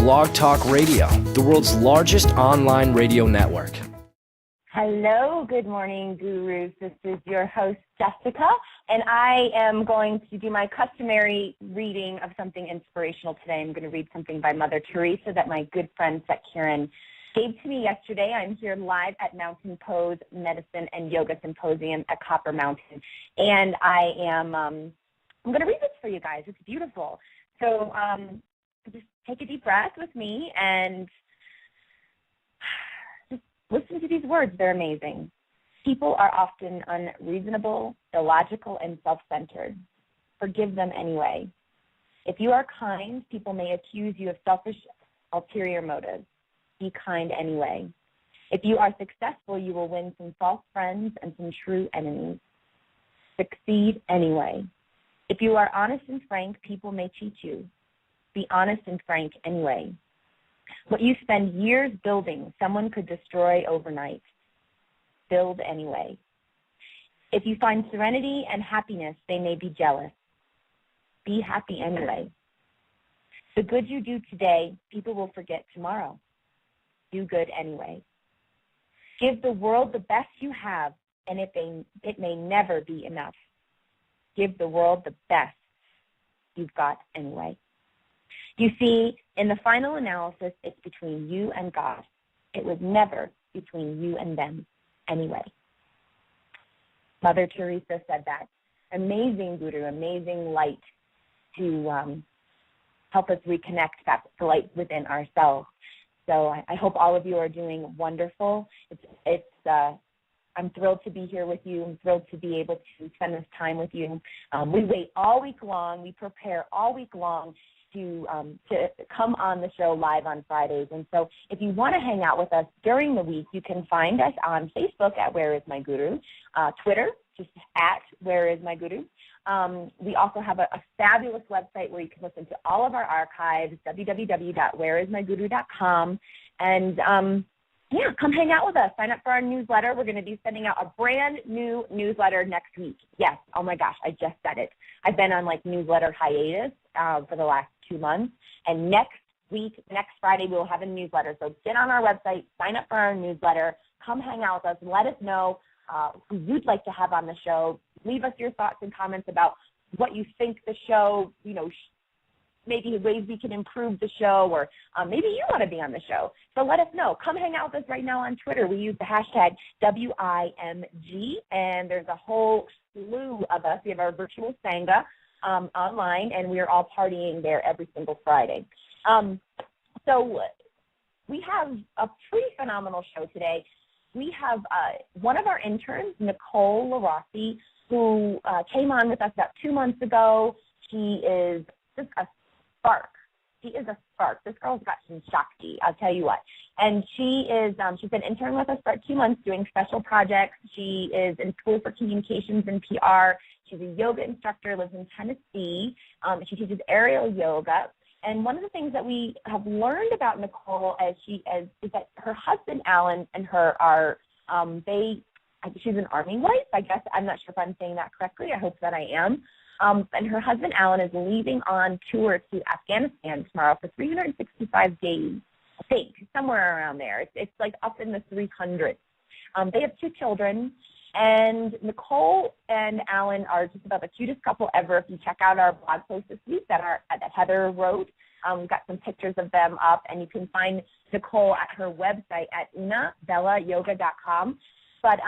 Blog Talk Radio, the world's largest online radio network. Hello, good morning, gurus. This is your host, Jessica, and I am going to do my customary reading of something inspirational today. I'm going to read something by Mother Teresa that my good friend, Seth Karen, gave to me yesterday. I'm here live at Mountain Pose Medicine and Yoga Symposium at Copper Mountain, and I'm going to read this for you guys. It's beautiful. So just take a deep breath with me and just listen to these words. They're amazing. People are often unreasonable, illogical, and self-centered. Forgive them anyway. If you are kind, people may accuse you of selfish, ulterior motives. Be kind anyway. If you are successful, you will win some false friends and some true enemies. Succeed anyway. If you are honest and frank, people may cheat you. Be honest and frank anyway. What you spend years building, someone could destroy overnight. Build anyway. If you find serenity and happiness, they may be jealous. Be happy anyway. The good you do today, people will forget tomorrow. Do good anyway. Give the world the best you have, and it may never be enough. Give the world the best you've got anyway. You see, in the final analysis, it's between you and God. It was never between you and them anyway. Mother Teresa said that. Amazing guru, amazing light to help us reconnect that light within ourselves. So I hope all of you are doing wonderful. I'm thrilled to be here with you. I'm thrilled to be able to spend this time with you. We wait all week long. We prepare all week long to come on the show live on Fridays. And so if you want to hang out with us during the week, you can find us on Facebook at Where Is My Guru, Twitter, just at Where Is My Guru. We also have a fabulous website where you can listen to all of our archives, www.whereismyguru.com. And come hang out with us. Sign up for our newsletter. We're going to be sending out a brand new newsletter next week. Yes, oh my gosh, I just said it. I've been on newsletter hiatus for the last 2 months. And next week, next Friday, we'll have a newsletter. So get on our website, sign up for our newsletter, come hang out with us, and let us know who you'd like to have on the show. Leave us your thoughts and comments about what you think the show, maybe ways we can improve the show, or maybe you want to be on the show. So let us know. Come hang out with us right now on Twitter. We use the hashtag WIMG, and there's a whole slew of us. We have our virtual Sangha online, and we are all partying there every single Friday. So we have a pretty phenomenal show today. We have one of our interns, Nicole Larossi, who came on with us about 2 months ago. She is just a spark. She is a spark. This girl's got some Shakti, I'll tell you what. And she's been interning with us for 2 months doing special projects. She is in school for communications and PR. She's a yoga instructor, lives in Tennessee. She teaches aerial yoga. And one of the things that we have learned about Nicole is that her husband, Alan, and her are, she's an Army wife, I guess. I'm not sure if I'm saying that correctly. I hope that I am. And her husband, Alan, is leaving on tour to Afghanistan tomorrow for 365 days, I think, somewhere around there. It's up in the 300s. They have 2 children, and Nicole and Alan are just about the cutest couple ever. If you check out our blog post this week that Heather wrote, we've got some pictures of them up, and you can find Nicole at her website at unabellayoga.com. But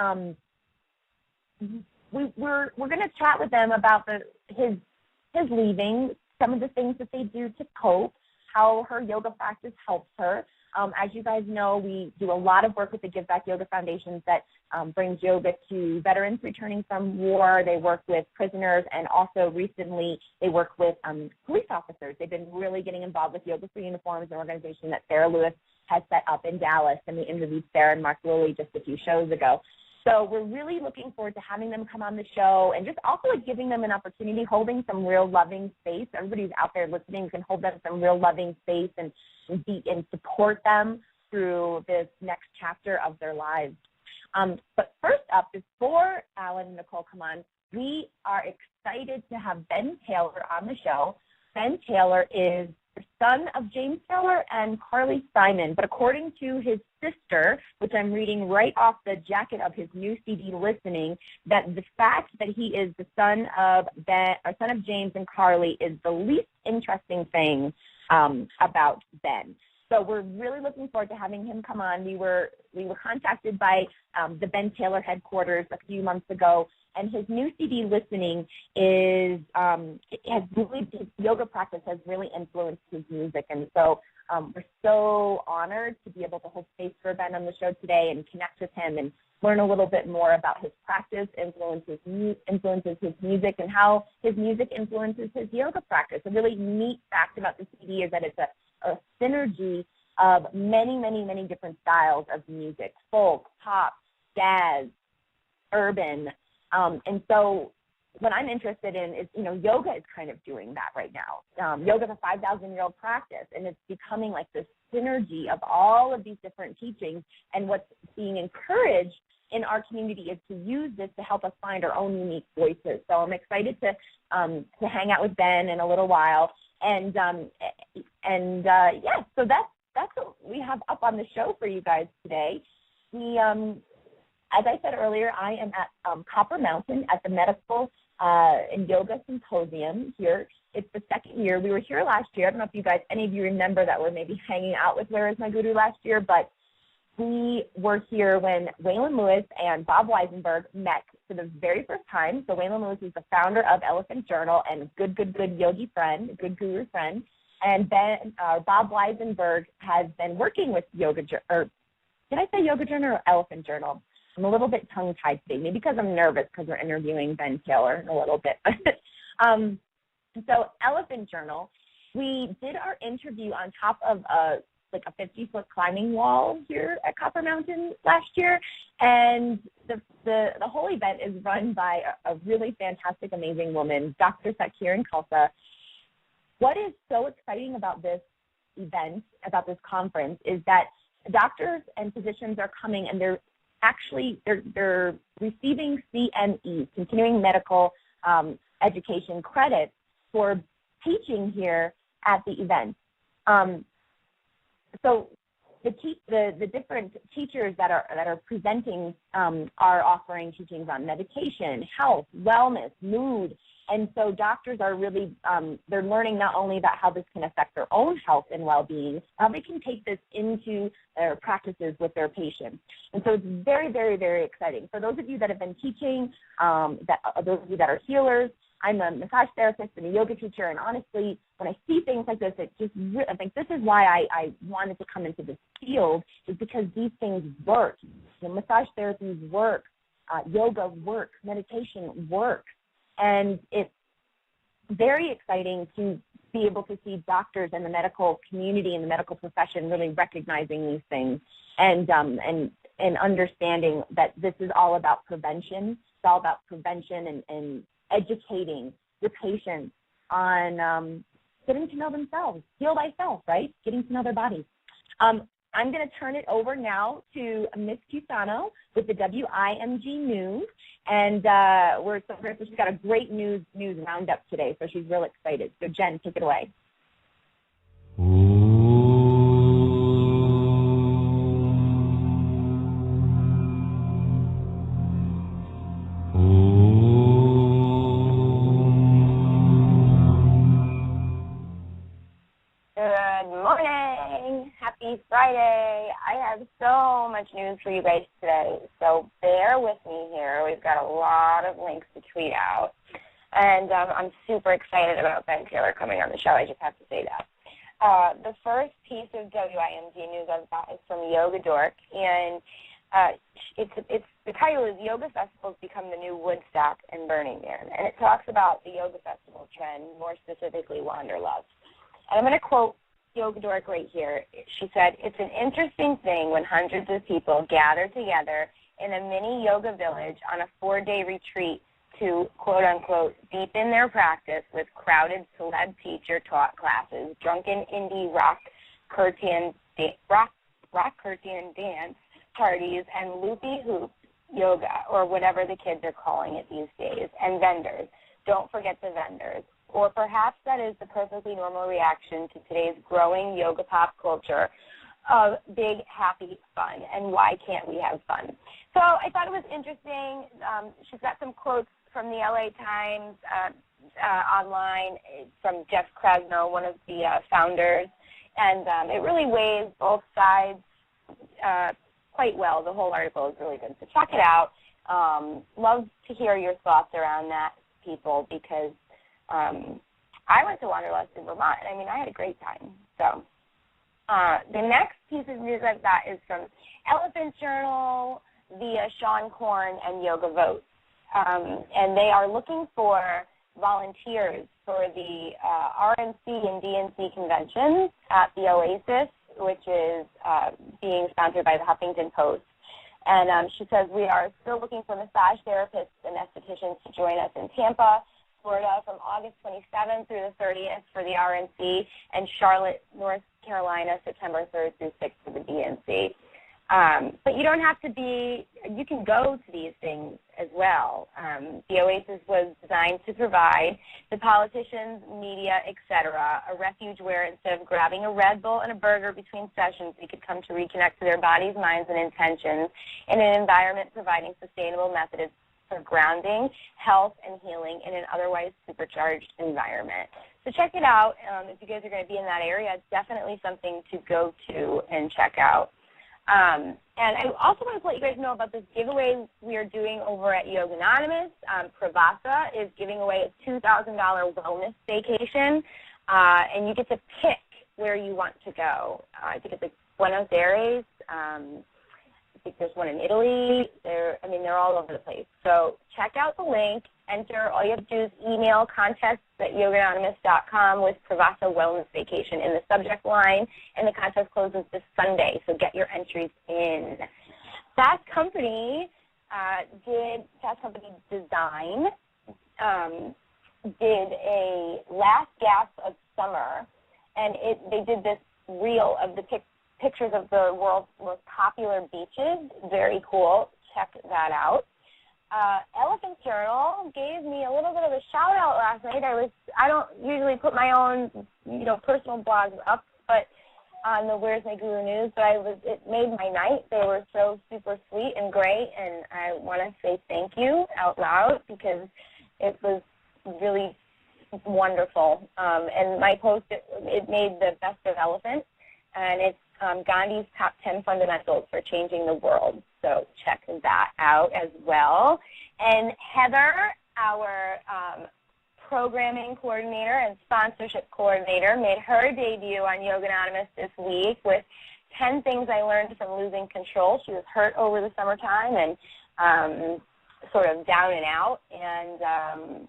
we're going to chat with them about his leaving, some of the things that they do to cope, how her yoga practice helps her. As you guys know, we do a lot of work with the Give Back Yoga Foundations that brings yoga to veterans returning from war. They work with prisoners, and also recently they work with police officers. They've been really getting involved with Yoga for Uniforms, an organization that Sarah Lewis has set up in Dallas, and we interviewed Sarah and Mark Lilly just a few shows ago. So we're really looking forward to having them come on the show and just also giving them an opportunity, holding some real loving space. Everybody who's out there listening can hold them some real loving space and support them through this next chapter of their lives. But first up, before Alan and Nicole come on, we are excited to have Ben Taylor on the show. Ben Taylor is son of James Taylor and Carly Simon. But according to his sister, which I'm reading right off the jacket of his new CD, Listening, that the fact that he is the son of James and Carly is the least interesting thing about Ben. So we're really looking forward to having him come on. We were contacted by the Ben Taylor headquarters a few months ago, and his new CD, Listening, his yoga practice has really influenced his music. And so we're so honored to be able to hold space for Ben on the show today and connect with him and learn a little bit more about his practice, influences his music, and how his music influences his yoga practice. A really neat fact about the CD is that it's a synergy of many, many, many different styles of music: folk, pop, jazz, urban. And so what I'm interested in is, yoga is kind of doing that right now. Yoga is a 5,000-year-old practice, and it's becoming like this synergy of all of these different teachings. And what's being encouraged in our community is to use this to help us find our own unique voices. So I'm excited to hang out with Ben in a little while. So that's what we have up on the show for you guys today. As I said earlier, I am at Copper Mountain at the Medical and Yoga Symposium here. It's the second year. We were here last year. I don't know if any of you remember that were maybe hanging out with Where Is My Guru last year, but we were here when Waylon Lewis and Bob Weisenberg met for the very first time. So Waylon Lewis is the founder of Elephant Journal and good yogi friend, good guru friend. And Bob Weisenberg has been working with Yoga Journal, or did I say Yoga Journal or Elephant Journal? I'm a little bit tongue-tied today, maybe because I'm nervous because we're interviewing Ben Taylor in a little bit. So Elephant Journal, we did our interview on top of a 50-foot climbing wall here at Copper Mountain last year, and the whole event is run by a really fantastic, amazing woman, Dr. Sakiran Khalsa. What is so exciting about this event, about this conference, is that doctors and physicians are coming, and they're receiving CME, continuing medical education credit, for teaching here at the event. So the different teachers that are presenting are offering teachings on meditation, health, wellness, mood. And so doctors are really, they're learning not only about how this can affect their own health and well-being, how they can take this into their practices with their patients. And so it's very, very, very exciting. For those of you that have been teaching, those of you that are healers, I'm a massage therapist and a yoga teacher, and honestly, when I see things like this, I think this is why I wanted to come into this field, is because these things work. Massage therapies work, yoga works, meditation works. And it's very exciting to be able to see doctors and the medical community and the medical profession really recognizing these things and understanding that this is all about prevention. It's all about prevention and educating your patients on getting to know themselves, heal thyself, right? Getting to know their bodies. I'm going to turn it over now to Miss Cusano with the WIMG News, and we're so grateful. She's got a great news roundup today, so she's real excited. So Jen, take it away. Friday. I have so much news for you guys today, so bear with me here. We've got a lot of links to tweet out, and I'm super excited about Ben Taylor coming on the show. I just have to say that. The first piece of WIMG news I've got is from Yoga Dork, and the title is Yoga Festivals Become the New Woodstock and Burning Man, and it talks about the yoga festival trend, more specifically Wanderlust. And I'm going to quote Yoga Dork right here. She said, "It's an interesting thing when hundreds of people gather together in a mini yoga village on a 4-day retreat to, quote-unquote, deepen their practice with crowded celeb teacher-taught classes, drunken indie rock curtain dance parties, and loopy hoop yoga, or whatever the kids are calling it these days, and vendors. Don't forget the vendors. or perhaps that is the perfectly normal reaction to today's growing yoga pop culture of big, happy fun, and why can't we have fun? So I thought it was interesting. She's got some quotes from the LA Times online from Jeff Krasno, one of the founders, and it really weighs both sides quite well. The whole article is really good, so check it out. Love to hear your thoughts around that, people, because I went to Wanderlust in Vermont, and I mean, I had a great time. So the next piece of news I've got is from Elephant Journal via Sean Korn and Yoga Votes. And they are looking for volunteers for the RNC and DNC conventions at the Oasis, which is being sponsored by the Huffington Post. And she says, we are still looking for massage therapists and estheticians to join us in Tampa, Florida, from August 27th through the 30th for the RNC, and Charlotte, North Carolina, September 3rd through 6th for the DNC. But you don't have to be, you can go to these things as well. The Oasis was designed to provide the politicians, media, etc., a refuge where instead of grabbing a Red Bull and a burger between sessions, they could come to reconnect to their bodies, minds, and intentions in an environment providing sustainable methods for grounding, health, and healing in an otherwise supercharged environment. So check it out. If you guys are going to be in that area, it's definitely something to go to and check out. And I also want to let you guys know about this giveaway we are doing over at Yoga Anonymous. Pravasa is giving away a $2,000 wellness vacation, and you get to pick where you want to go. I think it's like Buenos Aires. I think there's one in Italy. They're all over the place. So check out the link. Enter. All you have to do is email contests@yogaanonymous.com with Pravasa Wellness Vacation in the subject line, and the contest closes this Sunday, so get your entries in. Fast Company Design did a last gasp of summer, and they did this reel of the pictures of the world's most popular beaches. Very cool. Check that out. Elephant Journal gave me a little bit of a shout out last night. I don't usually put my own, personal blogs up, but on the Where's My Guru News, but it made my night. They were so super sweet and great, and I want to say thank you out loud because it was really wonderful. And my post, it made the best of elephant, and it's Gandhi's top 10 fundamentals for changing the world. So check that out as well. And Heather, our programming coordinator and sponsorship coordinator, made her debut on Yoga Anonymous this week with 10 things I learned from losing control. She was hurt over the summertime and sort of down and out, and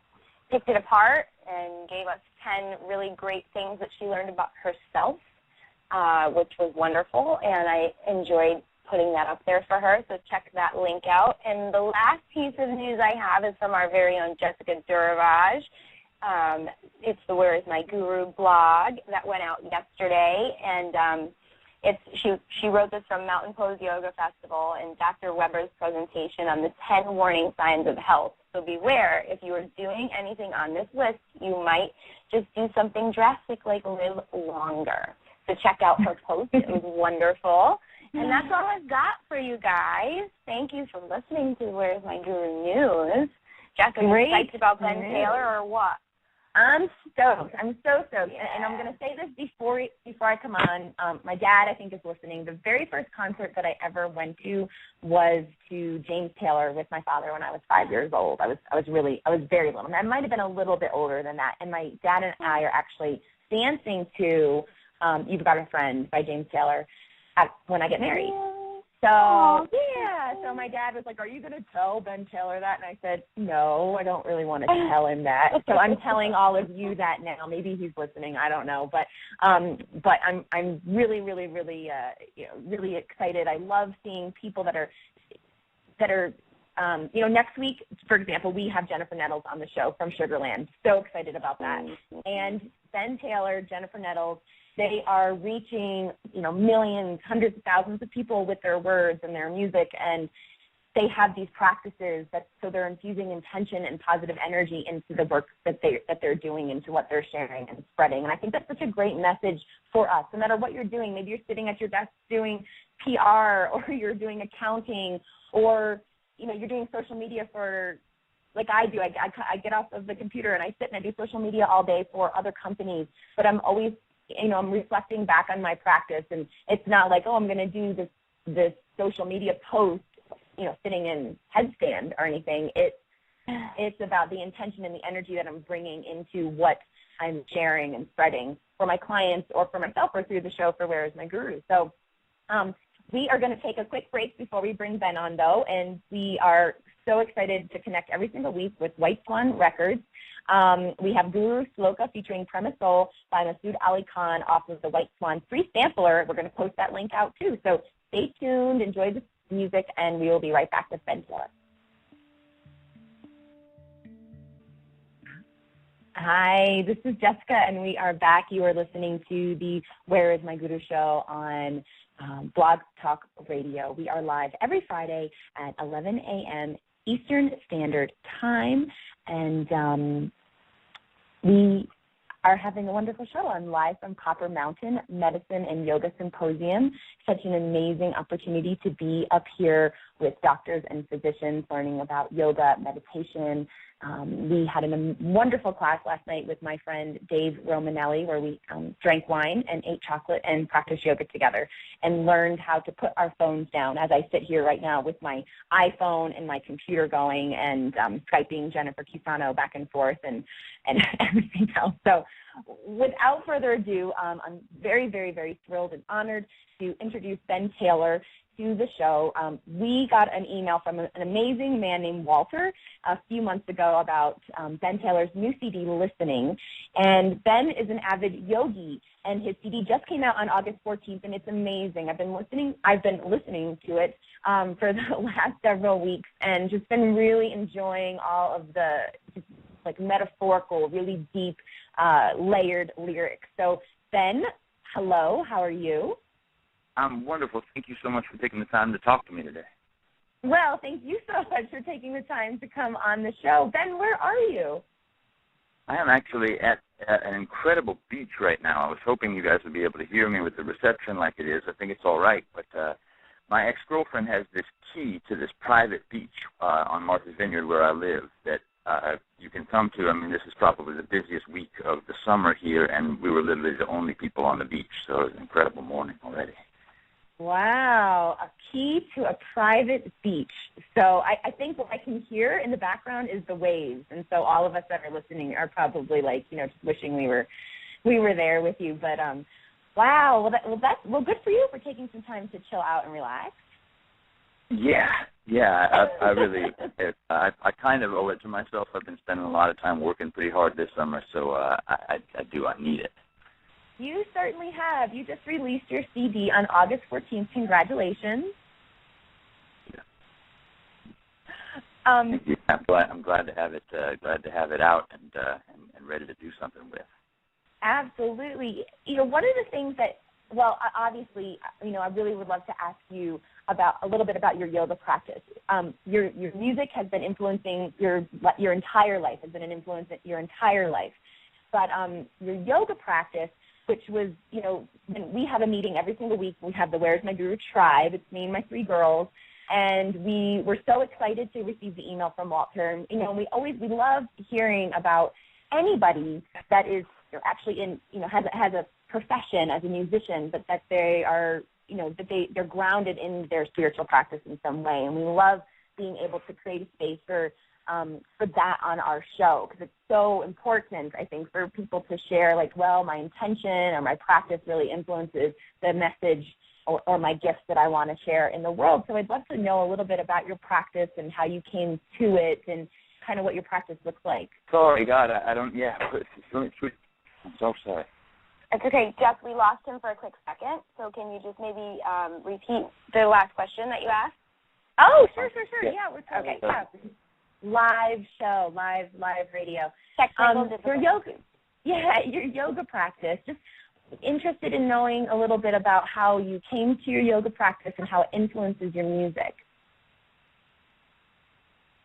picked it apart and gave us 10 really great things that she learned about herself. Which was wonderful, and I enjoyed putting that up there for her, so check that link out. And the last piece of news I have is from our very own Jessica Duravage. It's the Where Is My Guru blog that went out yesterday, and she wrote this from Mountain Pose Yoga Festival and Dr. Weber's presentation on the 10 warning signs of health. So beware, if you are doing anything on this list, you might just do something drastic like live longer. So check out her post. It was wonderful. And that's all I've got for you guys. Thank you for listening to Where's My Guru News. Jess, are you excited about Ben Taylor or what? I'm stoked. I'm so stoked. Yeah. And I'm going to say this before I come on. My dad, I think, is listening. The very first concert that I ever went to was to James Taylor with my father when I was 5 years old. I was very little. I might have been a little bit older than that. And my dad and I are actually dancing to You've Got a Friend by James Taylor when I get married. So, yeah. So my dad was like, are you going to tell Ben Taylor that? And I said, no, I don't really want to tell him that. So I'm telling all of you that now. Maybe he's listening. I don't know. But I'm really, really, really, really excited. I love seeing people that are next week, for example, we have Jennifer Nettles on the show from Sugarland. So excited about that. And Ben Taylor, Jennifer Nettles, they are reaching, millions, hundreds of thousands of people with their words and their music. And they have these practices so they're infusing intention and positive energy into the work that they're doing, into what they're sharing and spreading. And I think that's such a great message for us. No matter what you're doing, maybe you're sitting at your desk doing PR, or you're doing accounting, or you're doing social media for, like I do. I get off of the computer and I sit and I do social media all day for other companies. But I'm always, I'm reflecting back on my practice, and it's not like, oh, I'm going to do this social media post, sitting in headstand or anything. It's about the intention and the energy that I'm bringing into what I'm sharing and spreading for my clients or for myself or through the show for Where Is My Guru. So we are going to take a quick break before we bring Ben on, though, and we are so excited to connect every single week with White Swan Records. We have Guru Sloka featuring Premise Soul by Masood Ali Khan off of the White Swan free sampler. We're going to post that link out, too. So stay tuned, enjoy the music, and we will be right back with Ben Taylor. Hi, this is Jessica, and we are back. You are listening to the Where Is My Guru show on Blog Talk Radio. We are live every Friday at 11 a.m. Eastern Standard Time, and we are having a wonderful show. I'm live from Copper Mountain Medicine and Yoga Symposium. Such an amazing opportunity to be up here with doctors and physicians learning about yoga, meditation. We had a wonderful class last night with my friend Dave Romanelli, where we drank wine and ate chocolate and practiced yoga together and learned how to put our phones down, as I sit here right now with my iPhone and my computer going and Skyping Jennifer Cusano back and forth and everything else. So without further ado, I'm very, very, very thrilled and honored to introduce Ben Taylor to the show. We got an email from an amazing man named Walter a few months ago about Ben Taylor's new CD, Listening. And Ben is an avid yogi, and his CD just came out on August 14th, and it's amazing. I've been listening to it for the last several weeks, and just been really enjoying all of the just like metaphorical, really deep, layered lyrics. So Ben, hello, how are you? I'm wonderful. Thank you so much for taking the time to talk to me today. Well, thank you so much for taking the time to come on the show. Ben, where are you? I am actually at an incredible beach right now. I was hoping you guys would be able to hear me with the reception like it is. I think it's all right, but my ex-girlfriend has this key to this private beach on Martha's Vineyard where I live that you can come to. I mean, this is probably the busiest week of the summer here, and we were literally the only people on the beach, so it was an incredible morning already. Wow, a key to a private beach. So I think what I can hear in the background is the waves, and so all of us that are listening are probably like, just wishing we were there with you. But wow, well, good for you for taking some time to chill out and relax. Yeah, I really, I kind of owe it to myself. I've been spending a lot of time working pretty hard this summer, so I need it. You certainly have. You just released your CD on August 14th. Congratulations. Yeah. Thank you. I'm glad to have it. Glad to have it out and ready to do something with. Absolutely. One of the things that, well, obviously, I really would love to ask you about a little bit about your yoga practice. Your music has been influencing your entire life. Has been an influence your entire life, but your yoga practice, which was, we have a meeting every single week. We have the Where's My Guru Tribe. It's me and my 3 girls, and we were so excited to receive the email from Walter. And, we love hearing about anybody that is actually in, has a profession as a musician, but that they are, that they're grounded in their spiritual practice in some way. And we love being able to create a space for that on our show, because it's so important, I think, for people to share, like, well, my intention or my practice really influences the message or my gifts that I want to share in the world. So I'd love to know a little bit about your practice and how you came to it and kind of what your practice looks like. Sorry, God, I don't, yeah. I'm so sorry. It's okay. Jeff, we lost him for a quick second, so can you just maybe repeat the last question that you asked? Oh, sure. Yeah, we're okay. Yeah. Live show, live radio. Your yoga practice. Just interested in knowing a little bit about how you came to your yoga practice and how it influences your music.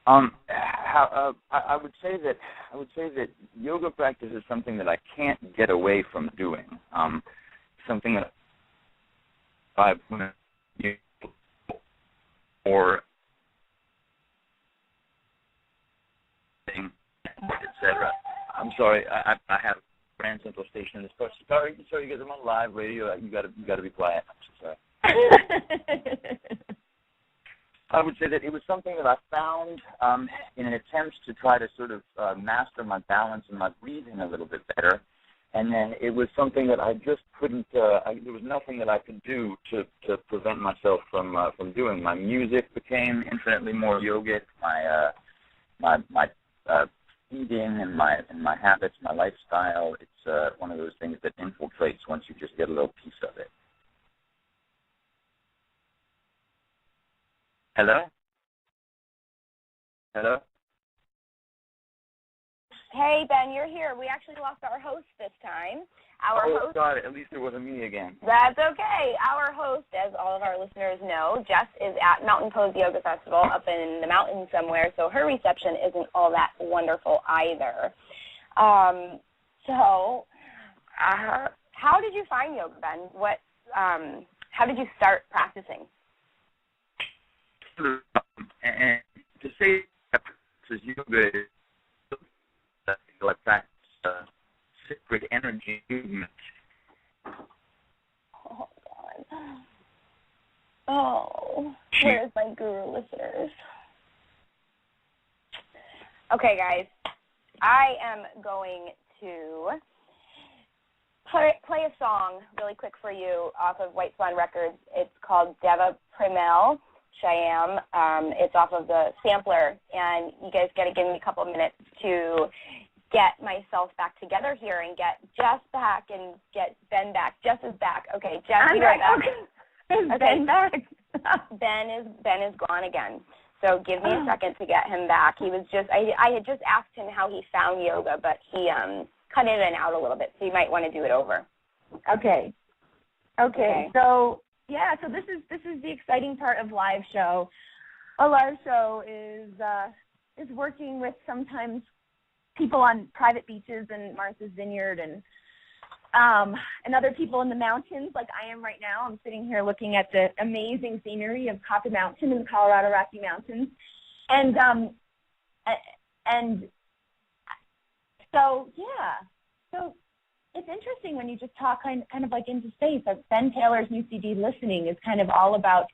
I would say that yoga practice is something that I can't get away from doing. Something that I've or etc. I'm sorry, I have Grand Central Station in this place. Sorry, you guys, I'm on live radio. You got to be quiet. I'm so sorry. I would say that it was something that I found in an attempt to try to sort of master my balance and my breathing a little bit better. And then it was something that I just couldn't, there was nothing that I could do to prevent myself from doing. My music became infinitely more yogic. My eating and my habits, my lifestyle, it's one of those things that infiltrates once you just get a little piece of it. Hello? Hello? Hey, Ben, you're here. We actually lost our host this time. Host. God, at least it wasn't me again. That's okay. Our host, as all of our listeners know, Jess is at Mountain Pose Yoga Festival up in the mountains somewhere, so her reception isn't all that wonderful either. How did you find yoga, Ben? How did you start practicing? And to say that yoga is like practice sacred energy movement. Oh, God. Oh, where's my guru listeners? Okay, guys, I am going to play a song really quick for you off of White Swan Records. It's called Deva Primel Shyam. It's off of the sampler, and you guys got to give me a couple of minutes to get myself back together here and get Jess back and get Ben back. Jess is back. Okay, Jess, you're back. Okay. Ben back. Ben is gone again. So give me a second to get him back. He was just I had just asked him how he found yoga, but he cut in and out a little bit, so you might want to do it over. Okay. So yeah, so this is the exciting part of live show. A live show is working with sometimes people on private beaches and Martha's Vineyard and other people in the mountains like I am right now. I'm sitting here looking at the amazing scenery of Copper Mountain in the Colorado Rocky Mountains. And so, yeah. So it's interesting when you just talk kind of like into space. Like Ben Taylor's new CD, Listening, is kind of all about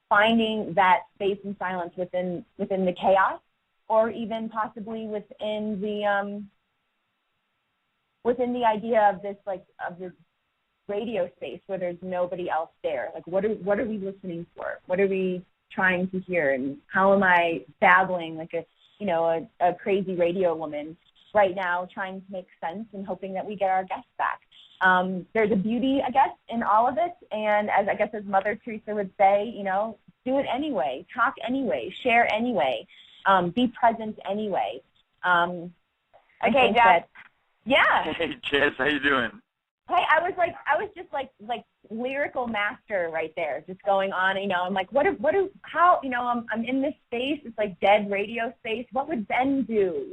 finding that space and silence within the chaos, or even possibly within the idea of this radio space where there's nobody else there. Like what are we listening for? What are we trying to hear? And how am I babbling like a crazy radio woman right now, trying to make sense and hoping that we get our guests back? There's a beauty, I guess, in all of it. And as Mother Teresa would say, do it anyway, talk anyway, share anyway. Be present anyway. Okay, Jeff. Yeah. Hey, Jess, how you doing? Hey, I was just like lyrical master right there, just going on. I'm like, I'm in this space. It's like dead radio space. What would Ben do?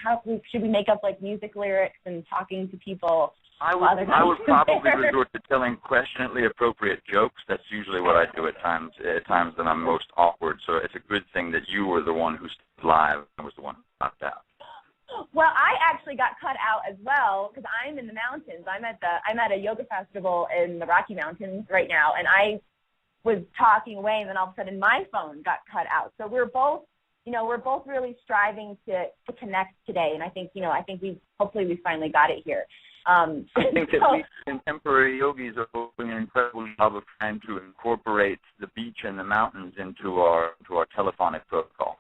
How should we make up like music lyrics and talking to people? I would probably resort to telling questionably appropriate jokes. That's usually what I do at times that I'm most awkward. So it's a good thing that you were the one who stayed live and was the one who popped out. Well, I actually got cut out as well because I'm in the mountains. I'm at a yoga festival in the Rocky Mountains right now, and I was talking away, and then all of a sudden my phone got cut out. So we're both really striving to connect today, and I think we finally got it here. I think that we contemporary yogis are doing an incredible job of trying to incorporate the beach and the mountains into our telephonic protocol.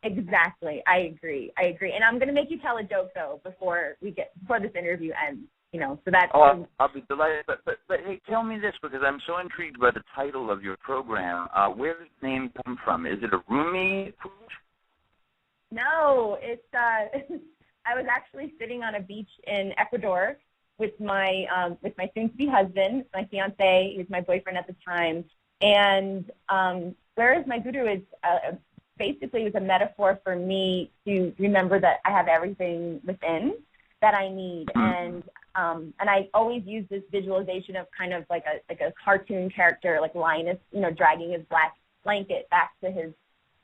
Exactly. I agree. And I'm going to make you tell a joke, though, before this interview ends, so that... Oh, I'll be delighted. But hey, tell me this, because I'm so intrigued by the title of your program. Where does the name come from? Is it a Rumi? No, it's... I was actually sitting on a beach in Ecuador with my soon-to-be husband, my fiancé. He was my boyfriend at the time. And where is my guru is... basically was a metaphor for me to remember that I have everything within that I need. And I always use this visualization of kind of like a cartoon character, like Linus, dragging his black blanket back to his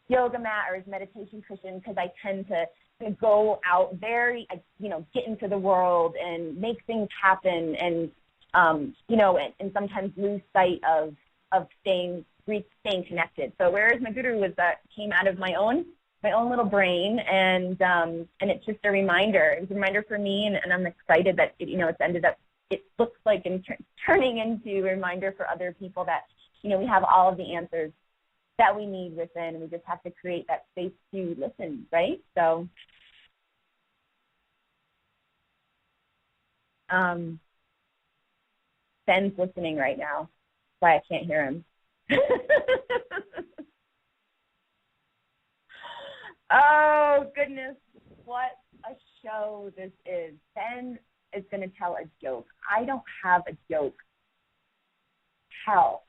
yoga mat or his meditation cushion, because I tend to go out very, get into the world and make things happen, and and sometimes lose sight of staying connected. So whereas my guru came out of my own little brain, and it's just a reminder. It's a reminder for me, and I'm excited that it's ended up. It looks like turning into a reminder for other people that we have all of the answers that we need within. We just have to create that space to listen, right? So, Ben's listening right now. That's why I can't hear him. Oh, goodness, what a show this is. Ben is going to tell a joke. I don't have a joke. Hell,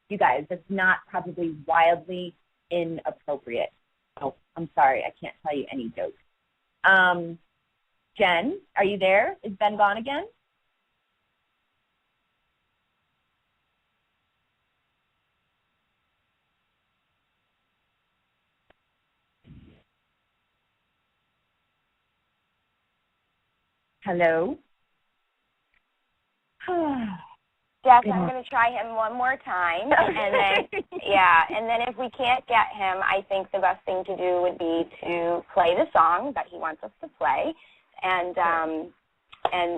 you guys, that's not probably wildly inappropriate. Oh, I'm sorry, I can't tell you any jokes. Jen, are you there? Is Ben gone again? Hello? Jess, I'm going to try him one more time, and then, and then if we can't get him, I think the best thing to do would be to play the song that he wants us to play, and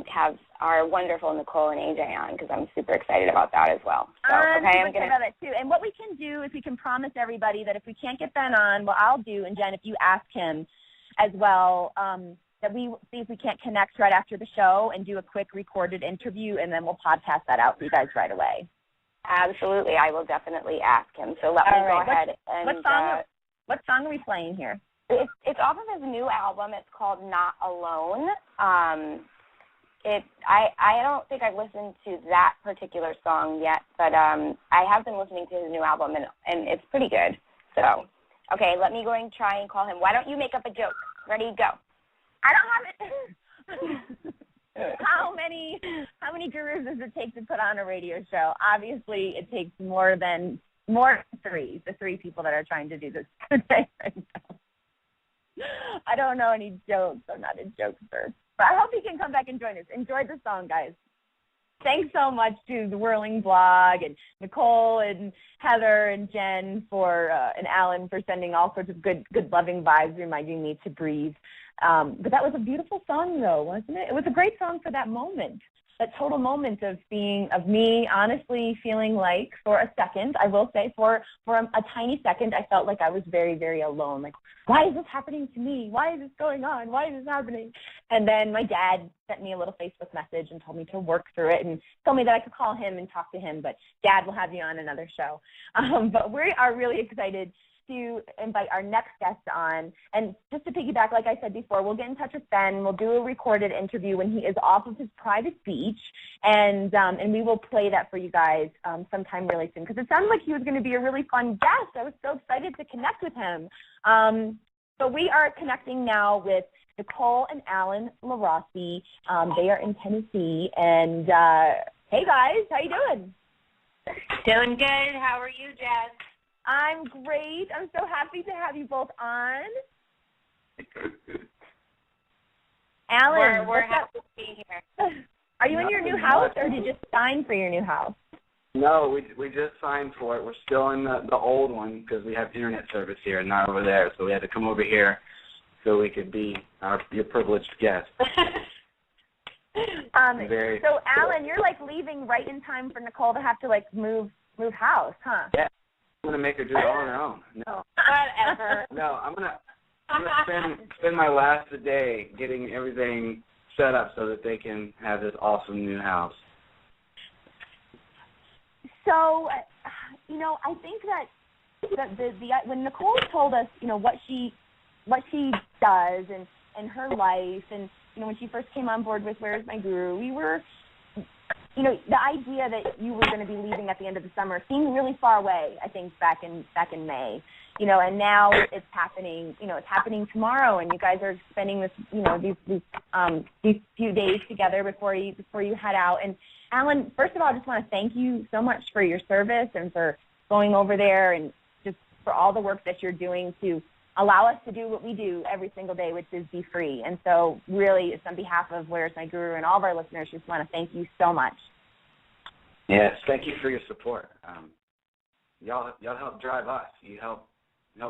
have our wonderful Nicole and AJ on, because I'm super excited about that as well. So, I'm excited about that too. And what we can do is we can promise everybody that if we can't get Ben on, what I'll do, and Jen, if you ask him as well, that we see if we can't connect right after the show and do a quick recorded interview, and then we'll podcast that out for you guys right away. Absolutely. I will definitely ask him. So let me go ahead. What song are we playing here? It's off of his new album. It's called Not Alone. I don't think I've listened to that particular song yet, but I have been listening to his new album, and it's pretty good. So, okay, let me go and try and call him. Why don't you make up a joke? Ready, go. I don't have it. How many gurus does it take to put on a radio show? Obviously, it takes more than three. The three people that are trying to do this today right now. I don't know any jokes. I'm not a jokester. But I hope you can come back and join us. Enjoy the song, guys. Thanks so much to the Whirling Blog and Nicole and Heather and Jen and Alan for sending all sorts of good loving vibes, reminding me to breathe. But that was a beautiful song, though, wasn't it? It was a great song for that moment, that total moment of me honestly feeling like for a second, I will say for a tiny second, I felt like I was very, very alone. Like, why is this happening to me? Why is this going on? Why is this happening? And then my dad sent me a little Facebook message and told me to work through it and told me that I could call him and talk to him. But Dad will have you on another show. But we are really excited to invite our next guest on. And just to piggyback, like I said before, we'll get in touch with Ben. We'll do a recorded interview when he is off of his private beach, and we will play that for you guys sometime really soon, because it sounded like he was going to be a really fun guest. I was so excited to connect with him. So we are connecting now with Nicole and Alan Larossi. They are in Tennessee. And hey, guys, how you doing? Doing good. How are you, Jess? I'm great. I'm so happy to have you both on. Alan, we're happy to be here. Are you in your new house, or did you just sign for your new house? No, we just signed for it. We're still in the old one because we have internet service here and not over there. So we had to come over here so we could be your privileged guest. So, Alan, you're like leaving right in time for Nicole to have to like move house, huh? Yeah. I'm gonna make her do it all on her own. No. Whatever. No, I'm gonna spend my last day getting everything set up so that they can have this awesome new house. So, I think that the when Nicole told us, what she does and her life, and when she first came on board with Where's My Guru, we were you know, the idea that you were going to be leaving at the end of the summer seemed really far away, I think, back in May. You know, and now it's happening. You know, it's happening tomorrow, and you guys are spending this, you know, these few days together before you head out. And Alan, first of all, I just want to thank you so much for your service and for going over there and just for all the work that you're doing to allow us to do what we do every single day, which is be free. And so, really, it's on behalf of Where's My Guru and all of our listeners, just want to thank you so much. Yes, thank you for your support. Y'all help drive us. You help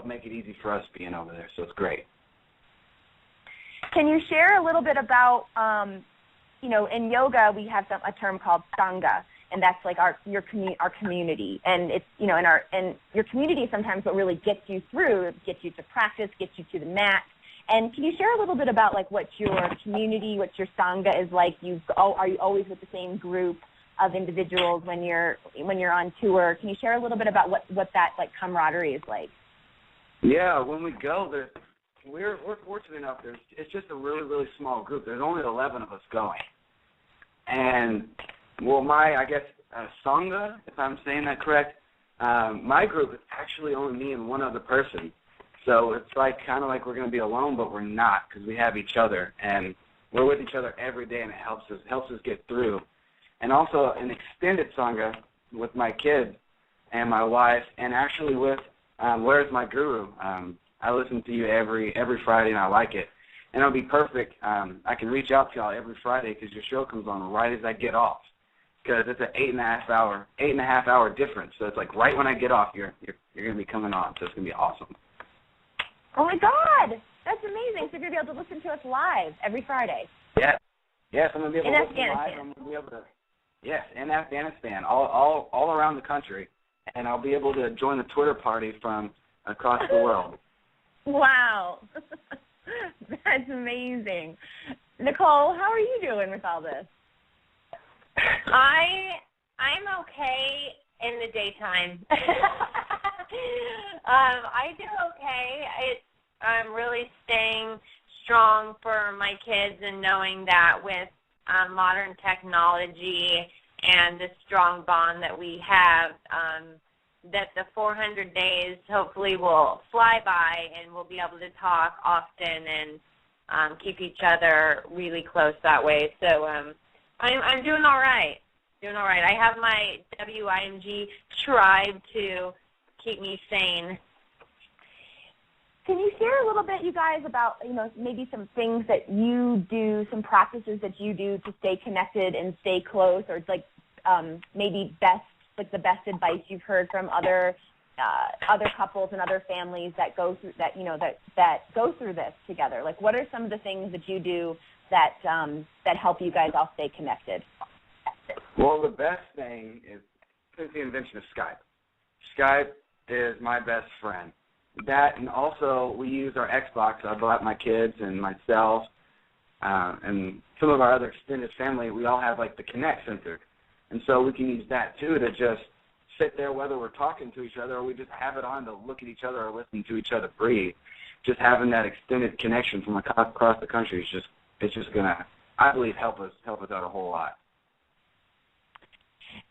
make it easy for us being over there, so it's great. Can you share a little bit about, you know, in yoga we have a term called sangha, and that's like our community, and it's, you know, and your community is sometimes what really gets you through, gets you to practice, gets you to the mat. And can you share a little bit about like what your community, what your sangha is like? Are you always with the same group of individuals when you're on tour? Can you share a little bit about what that like camaraderie is like? Yeah, when we go, we're fortunate enough. It's just a really, really small group. There's only 11 of us going, and well, I guess sangha, if I'm saying that correct, my group is actually only me and one other person. So it's like kind of like we're going to be alone, but we're not, because we have each other, and we're with each other every day, and it helps us get through. And also an extended sangha with my kids and my wife, and actually with Where's My Guru. I listen to you every Friday, and I like it. And it'll be perfect. I can reach out to y'all every Friday because your show comes on right as I get off, because it's an 8.5 hour difference. So it's like right when I get off, you're going to be coming on. So it's going to be awesome. Oh my God, that's amazing! So you're going to be able to listen to us live every Friday. Yeah. Yes, I'm going to be able to listen live. I'm going to be able to. Yes, in Afghanistan, all around the country, and I'll be able to join the Twitter party from across the world. Wow, that's amazing. Nicole, how are you doing with all this? I'm okay in the daytime. I do okay. I'm really staying strong for my kids and knowing that with modern technology and the strong bond that we have, that the 400 days hopefully will fly by and we'll be able to talk often and keep each other really close that way. So I'm doing all right. I have my WIMG tribe to keep me sane. Can you share a little bit, you guys, about, you know, maybe some things that you do, some practices that you do to stay connected and stay close, or like maybe the best advice you've heard from other couples and other families that go through that, you know, that go through this together? Like, what are some of the things that you do that help you guys all stay connected? Well, the best thing is since the invention of Skype. Skype is my best friend. That, and also we use our Xbox. I brought my kids and myself and some of our other extended family. We all have like the Connect Center, and so we can use that too to just sit there, whether we're talking to each other or we just have it on to look at each other or listen to each other breathe. Just having that extended connection from across the country is just gonna, I believe, help us out a whole lot.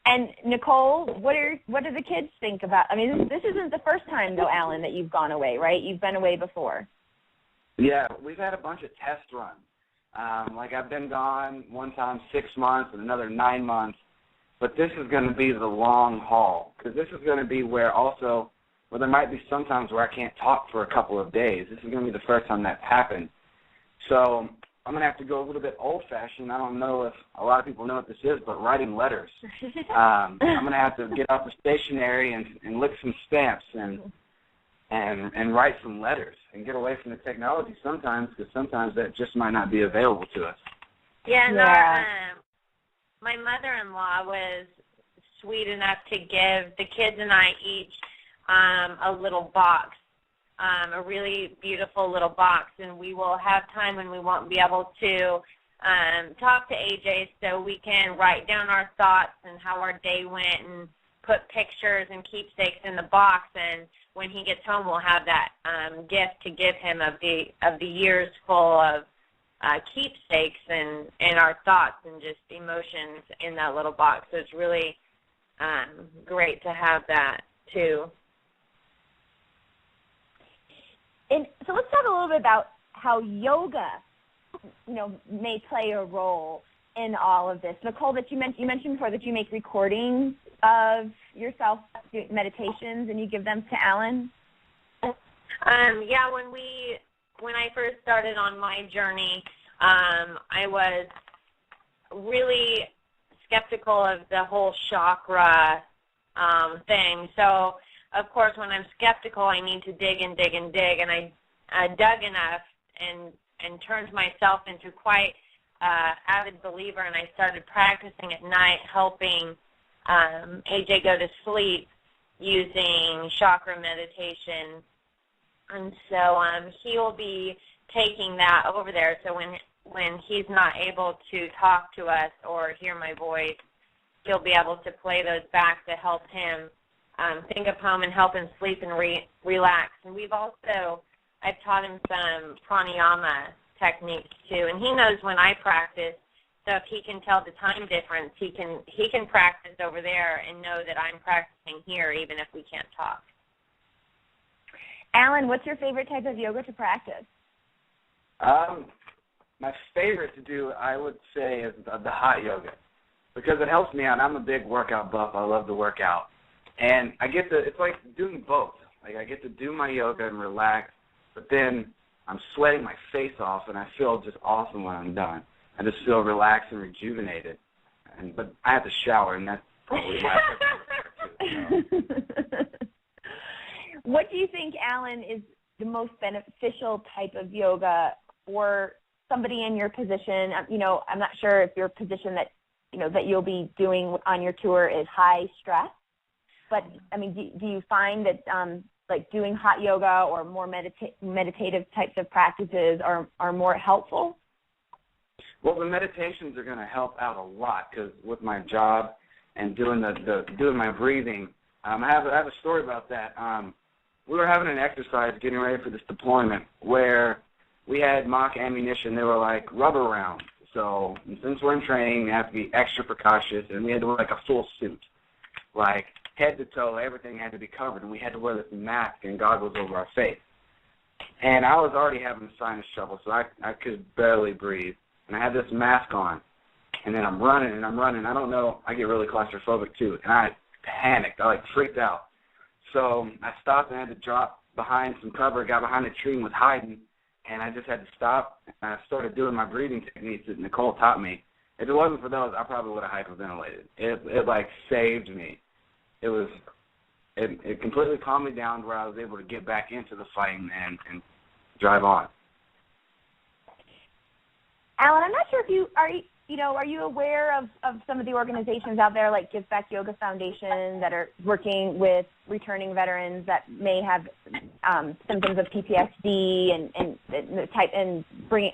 And Nicole, what do the kids think about? I mean, this isn't the first time, though, Alan, that you've gone away, right? You've been away before. Yeah, we've had a bunch of test runs. Like I've been gone one time 6 months and another 9 months, but this is going to be the long haul, because this is going to be where there might be sometimes where I can't talk for a couple of days. This is going to be the first time that's happened. So I'm going to have to go a little bit old-fashioned. I don't know if a lot of people know what this is, but writing letters. I'm going to have to get out the stationery and lick some stamps and write some letters and get away from the technology sometimes, because sometimes that just might not be available to us. Yeah, and my mother-in-law was sweet enough to give the kids and I each a little box. A really beautiful little box, and we will have time when we won't be able to talk to AJ, so we can write down our thoughts and how our day went and put pictures and keepsakes in the box, and when he gets home we'll have that gift to give him of the years full of keepsakes and our thoughts and just emotions in that little box. So it's really great to have that too. And so let's talk a little bit about how yoga, may play a role in all of this. Nicole, that you mentioned before that you make recordings of yourself doing meditations and you give them to Alan. Yeah, when I first started on my journey, I was really skeptical of the whole chakra thing. So, of course, when I'm skeptical, I need to dig and dig and dig, and I dug enough and turned myself into quite avid believer, and I started practicing at night, helping AJ go to sleep using chakra meditation. And so he will be taking that over there. So when he's not able to talk to us or hear my voice, he'll be able to play those back to help him think of home and help him sleep and relax. And I've taught him some pranayama techniques too, and he knows when I practice. So if he can tell the time difference, he can practice over there and know that I'm practicing here, even if we can't talk. Alan, what's your favorite type of yoga to practice? My favorite to do, I would say, is the hot yoga, because it helps me out. I'm a big workout buff. I love to work out. And it's like doing both. Like, I get to do my yoga and relax, but then I'm sweating my face off, and I feel just awesome when I'm done. I just feel relaxed and rejuvenated. But I have to shower, and that's probably my favorite too. What do you think, Alan, is the most beneficial type of yoga for somebody in your position? I'm not sure if your position that you'll be doing on your tour is high stress, but do you find that like doing hot yoga or more meditative types of practices are more helpful? Well, the meditations are going to help out a lot, because with my job and doing doing my breathing, I have a story about that. We were having an exercise getting ready for this deployment where we had mock ammunition. They were like rubber rounds. So since we're in training, we have to be extra precautious, and we had to wear like a full suit, like head to toe, everything had to be covered, and we had to wear this mask and goggles over our face. And I was already having sinus trouble, so I could barely breathe, and I had this mask on, and then I'm running. I don't know, I get really claustrophobic too, and I panicked. I freaked out. So I stopped and I had to drop behind some cover, got behind a tree and was hiding, and I just had to stop, and I started doing my breathing techniques that Nicole taught me. If it wasn't for those, I probably would have hyperventilated. It saved me. It completely calmed me down to where I was able to get back into the fighting and drive on. Alan, I'm not sure if are you aware of some of the organizations out there like Give Back Yoga Foundation that are working with returning veterans that may have symptoms of PTSD and bringing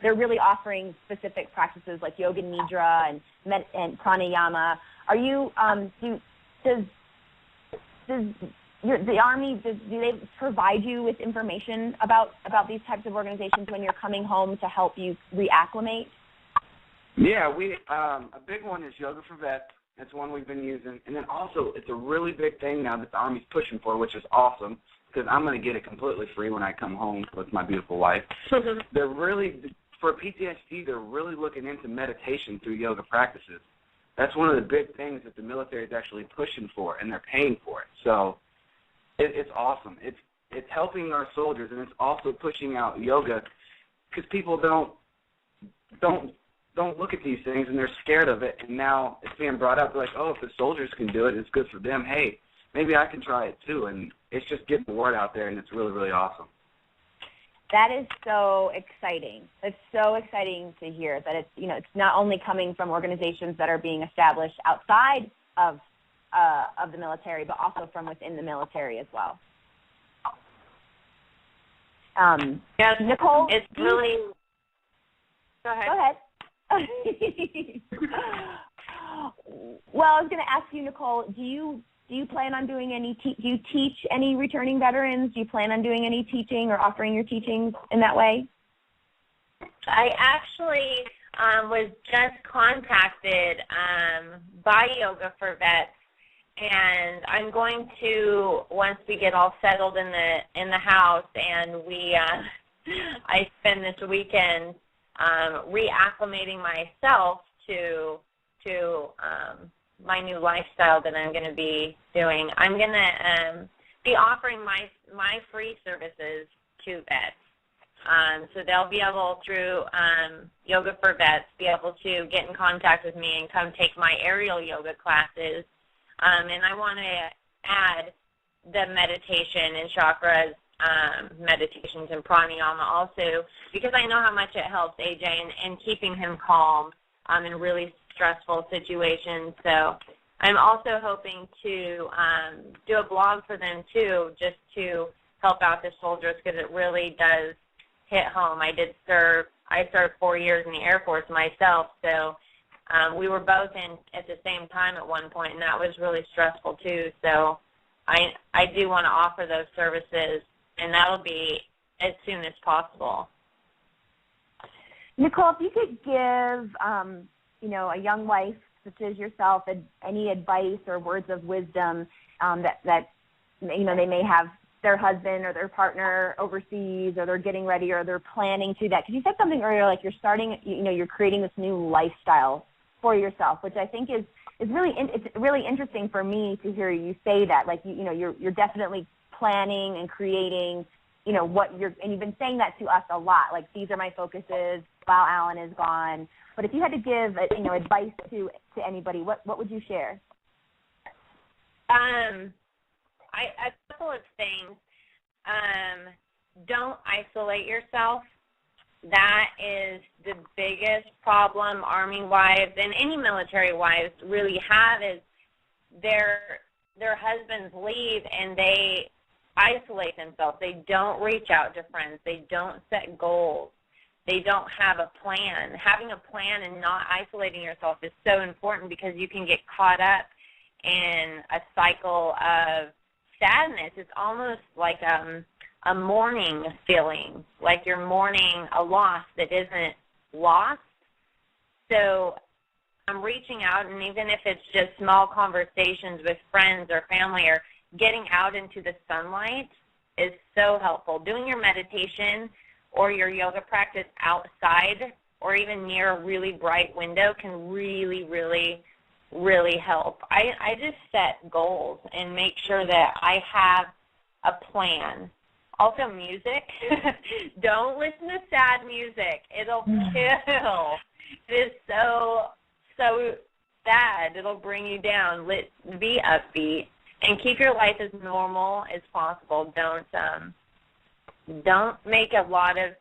they're really offering specific practices like yoga nidra and pranayama. Are you does the Army, do they provide you with information about these types of organizations when you're coming home to help you reacclimate? Yeah, a big one is Yoga for Vets. That's one we've been using. And then also, it's a really big thing now that the Army's pushing for, which is awesome, because I'm going to get it completely free when I come home with my beautiful wife. They're really, for PTSD, they're really looking into meditation through yoga practices. That's one of the big things that the military is actually pushing for, and they're paying for it. So it's awesome. It's helping our soldiers, and it's also pushing out yoga, because people don't look at these things, and they're scared of it, and now it's being brought up. They're like, oh, if the soldiers can do it, it's good for them. Hey, maybe I can try it too, and it's just getting the word out there, and it's really, really awesome. That is so exciting. It's so exciting to hear that it's not only coming from organizations that are being established outside of the military, but also from within the military as well. Yes, Nicole, it's really. Go ahead. Well, I was going to ask you, Nicole, do you plan on doing do you teach any returning veterans? Do you plan on doing any teaching or offering your teachings in that way? I actually was just contacted by Yoga for Vets, and I'm going to, once we get all settled in the house, and I spend this weekend reacclimating myself to my new lifestyle that I'm going to be doing. I'm going to be offering my free services to vets. So they'll be able, through Yoga for Vets, be able to get in contact with me and come take my aerial yoga classes. And I want to add the meditation and chakras, meditations and pranayama also, because I know how much it helps AJ in keeping him calm in really stressful situations. So I'm also hoping to do a blog for them too, just to help out the soldiers, because it really does hit home. I served 4 years in the Air Force myself, so we were both in at the same time at one point, and that was really stressful too. So I do want to offer those services, and that'll be as soon as possible. Nicole, if you could give, a young wife such as yourself any advice or words of wisdom that they may have their husband or their partner overseas, or they're getting ready, or they're planning to that. Because you said something earlier, like you're starting, you're creating this new lifestyle for yourself, which I think is it's really interesting for me to hear you say that. Like you're definitely planning and creating, and you've been saying that to us a lot. Like, these are my focuses while Alan is gone. But if you had to give advice to anybody, what would you share? A couple of things. Don't isolate yourself. That is the biggest problem Army wives and any military wives really have, is their husbands leave and they isolate themselves. They don't reach out to friends. They don't set goals. They don't have a plan. Having a plan and not isolating yourself is so important, because you can get caught up in a cycle of sadness. It's almost like a mourning feeling, like you're mourning a loss that isn't lost. So I'm reaching out, and even if it's just small conversations with friends or family, or getting out into the sunlight is so helpful. Doing your meditation or your yoga practice outside or even near a really bright window can really, really, really help. I just set goals and make sure that I have a plan. Also, music. Don't listen to sad music. It'll kill. It is so sad. It'll bring you down. Be upbeat and keep your life as normal as possible. Don't make a lot of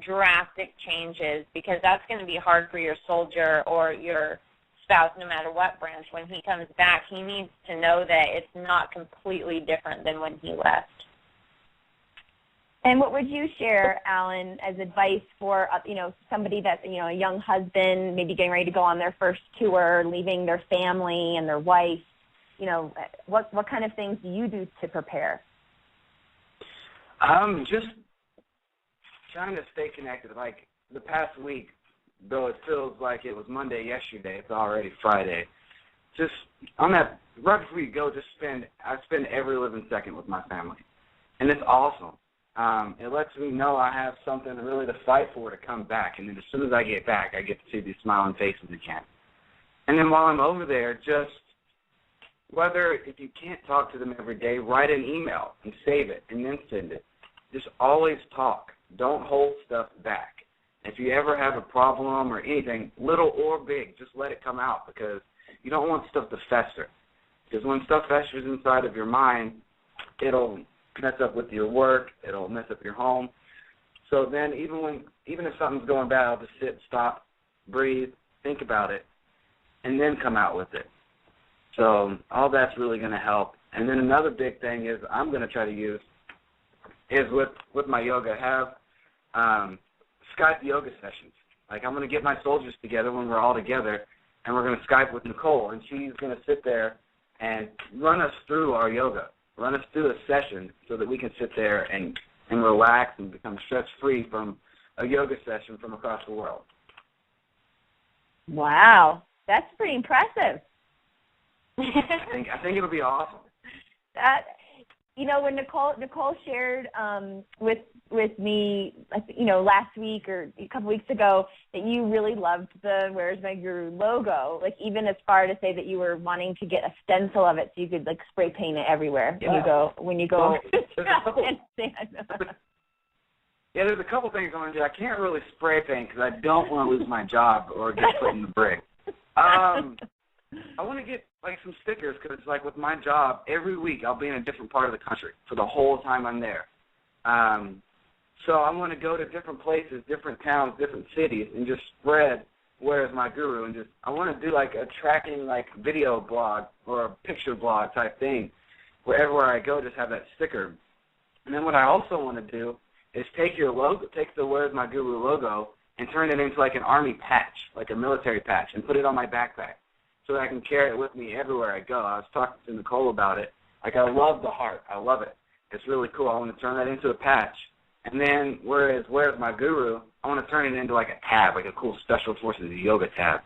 drastic changes, because that's going to be hard for your soldier or your spouse, no matter what branch. When he comes back, he needs to know that it's not completely different than when he left. And what would you share, Alan, as advice for somebody that's a young husband, maybe getting ready to go on their first tour, leaving their family and their wife? What kind of things do you do to prepare? Just trying to stay connected. Like the past week, though it feels like it was Monday yesterday, it's already Friday. Just on that, right before you go, I spend every living second with my family, and it's awesome. It lets me know I have something really to fight for to come back, and then as soon as I get back, I get to see these smiling faces again. And then while I'm over there, just if you can't talk to them every day, write an email and save it and then send it. Just always talk. Don't hold stuff back. If you ever have a problem or anything, little or big, just let it come out, because you don't want stuff to fester. Because when stuff festers inside of your mind, it'll mess up with your work. It'll mess up your home. So then even if something's going bad, I'll just sit, stop, breathe, think about it, and then come out with it. So all that's really going to help. And then another big thing is I'm going to try to use is with my yoga, have Skype yoga sessions. Like, I'm going to get my soldiers together when we're all together, and we're going to Skype with Nicole, and she's going to sit there and run us through our yoga, run us through a session so that we can sit there and relax and become stress-free from a yoga session from across the world. Wow, that's pretty impressive. I think it'll be awesome. That, when Nicole shared with me, last week or a couple weeks ago, that you really loved the "Where's My Guru" logo, like even as far to say that you were wanting to get a stencil of it so you could like spray paint it everywhere when you go. Yeah, there's a couple things I want to do. I can't really spray paint because I don't want to lose my job or get put in the brig. I want to get like some stickers because like with my job, every week I'll be in a different part of the country for the whole time I'm there. So I want to go to different places, different towns, different cities, and just spread "Where's My Guru," and I want to do like a tracking like video blog or a picture blog type thing. Wherever I go, just have that sticker. And then what I also want to do is take your logo, take the "Where's My Guru" logo, and turn it into like an army patch, like a military patch, and put it on my backpack so that I can carry it with me everywhere I go. I was talking to Nicole about it. Like, I love the heart. I love it. It's really cool. I want to turn that into a patch. And then "Where's My Guru," I want to turn it into like a tab, like a cool Special Forces yoga tab.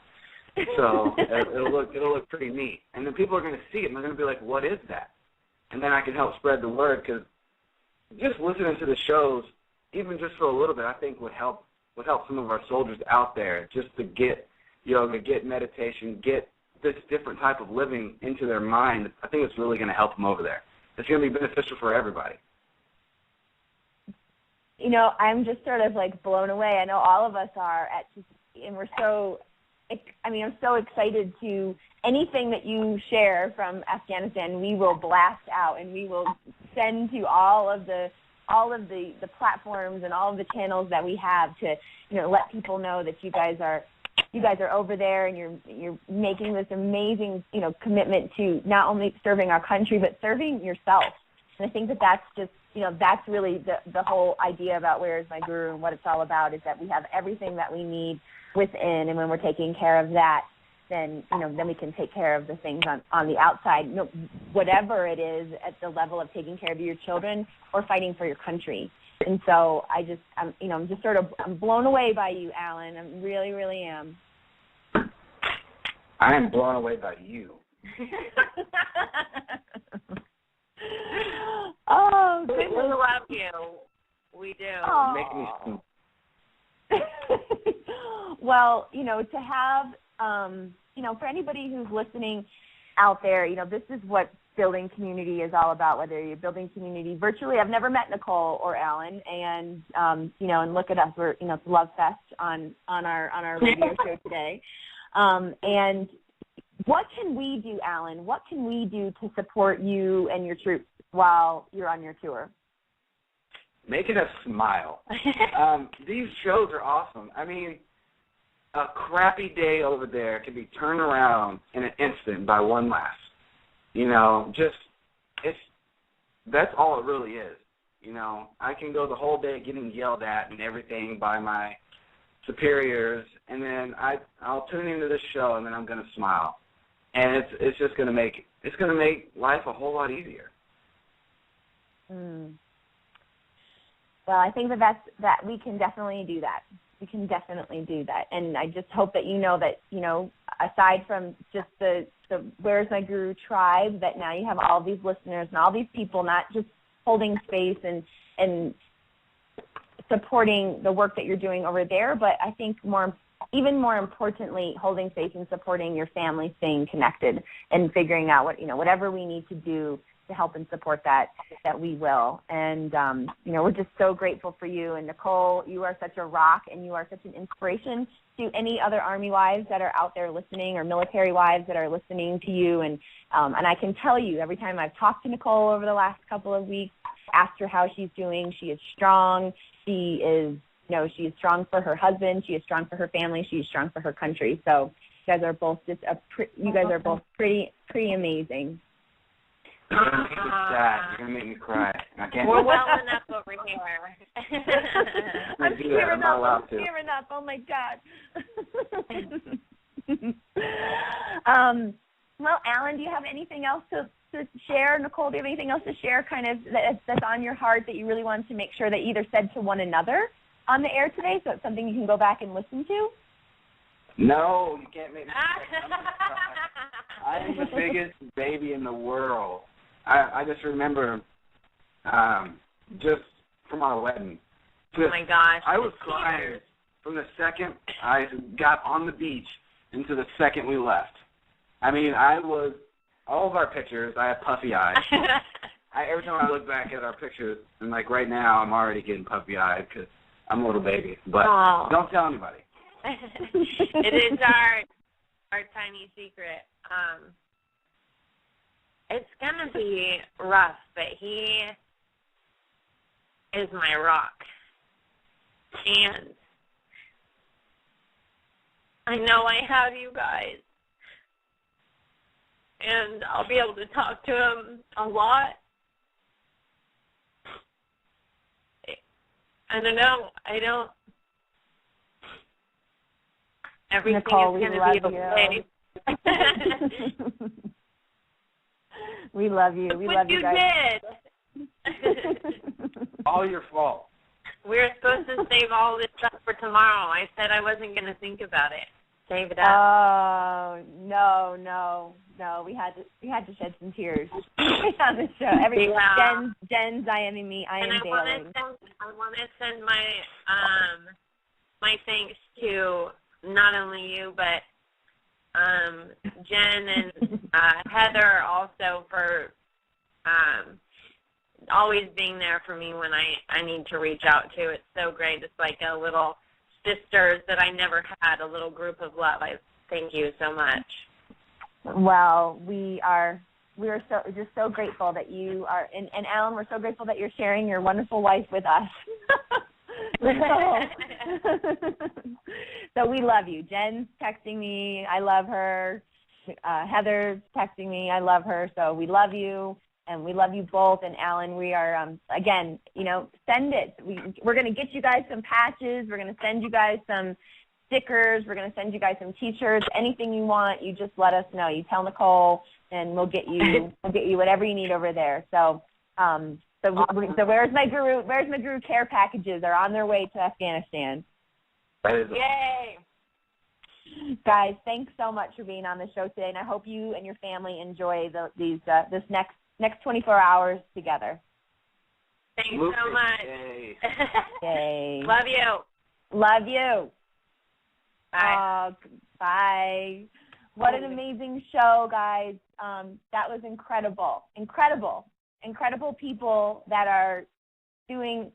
So it'll look pretty neat. And then people are going to see it, and they're going to be like, what is that? And then I can help spread the word, because just listening to the shows, even just for a little bit, I think would help some of our soldiers out there just to get yoga, get meditation, get this different type of living into their mind. I think it's really going to help them over there. It's going to be beneficial for everybody. I'm just sort of like blown away. I know all of us are and we're so, I'm so excited to anything that you share from Afghanistan, we will blast out and we will send to all of the platforms and all of the channels that we have to, let people know that you guys are over there and you're making this amazing, commitment to not only serving our country but serving yourself. And I think that's just, that's really the whole idea about "Where's My Guru" and what it's all about, is that we have everything that we need within, and when we're taking care of that, then we can take care of the things on the outside, whatever it is, at the level of taking care of your children or fighting for your country. And so I'm blown away by you, Alan. I really, really am. I am blown away by you. Oh, we love you. We do. Oh. Make me some. Well, to have, for anybody who's listening out there, this is what building community is all about, whether you're building community virtually. I've never met Nicole or Alan, and, and look at us. We're, it's Love Fest on our radio show today. And what can we do, Alan? What can we do to support you and your troops while you're on your tour? Making us smile. These shows are awesome. I mean, a crappy day over there can be turned around in an instant by one laugh. That's all it really is. I can go the whole day getting yelled at and everything by my superiors, and then I'll tune into this show, and then I'm going to smile. And it's just going to make life a whole lot easier. Well, I think that we can definitely do that. We can definitely do that. And I just hope that that, aside from just the Where's My Guru tribe, that now you have all these listeners and all these people not just holding space and supporting the work that you're doing over there, but I think even more importantly, holding space and supporting your family, staying connected and figuring out whatever we need to do to help and support that we will. And, we're just so grateful for you. And Nicole, you are such a rock, and you are such an inspiration to any other Army wives that are out there listening, or military wives that are listening to you. And I can tell you, every time I've talked to Nicole over the last couple of weeks, asked her how she's doing, she is strong. She is, she is strong for her husband. She is strong for her family. She is strong for her country. So you guys are both pretty amazing. You're going to make me sad. You're going to make me cry. I can't. We're well enough over here. I'm tearing up. Oh, my God. Well, Alan, do you have anything else to share? Nicole, do you have anything else to share kind of that's on your heart that you really want to make sure that you either said to one another on the air today, so it's something you can go back and listen to? No, you can't make me. I am the biggest baby in the world. I just remember just from our wedding. Oh, my gosh. I was crying from the second I got on the beach into the second we left. I mean, all of our pictures, I have puffy eyes. Every time I look back at our pictures, and like right now, I'm already getting puffy-eyed because I'm a little baby. But don't tell anybody. It is our tiny secret. It's going to be rough, but he is my rock. And I know I have you guys. And I'll be able to talk to him a lot. I don't know. Everything Nicole, is going to be okay. We love you. We love you guys. Did. All your fault. We were supposed to save all this stuff for tomorrow. I said I wasn't going to think about it. Save it up. Oh, no. We had to shed some tears on the show. Jen's IMing me. I am Daly. I want to send my thanks to not only you, but Jen and Heather also for always being there for me when I need to reach out to. It's so great. It's like a little sisters that I never had, a little group of love. I thank you so much. Well, we are so grateful that you are, and Alan, we're so grateful that you're sharing your wonderful wife with us. So we love you. Jen's texting me. I love her. Heather's texting me. I love her. So we love you, and we love you both. And Alan, we are, again, send it. We're going to get you guys some patches. We're going to send you guys some stickers. We're going to send you guys some T-shirts. Anything you want, you just let us know. You tell Nicole, and we'll get you whatever you need over there. So where's my guru? Where's my guru care packages? They're on their way to Afghanistan. Yay! Guys, thanks so much for being on the show today, and I hope you and your family enjoy this next 24 hours together. Thanks so much. Yay. Yay. Love you. Love you. Bye. Bye. What an amazing show, guys. That was incredible. Incredible people that are doing,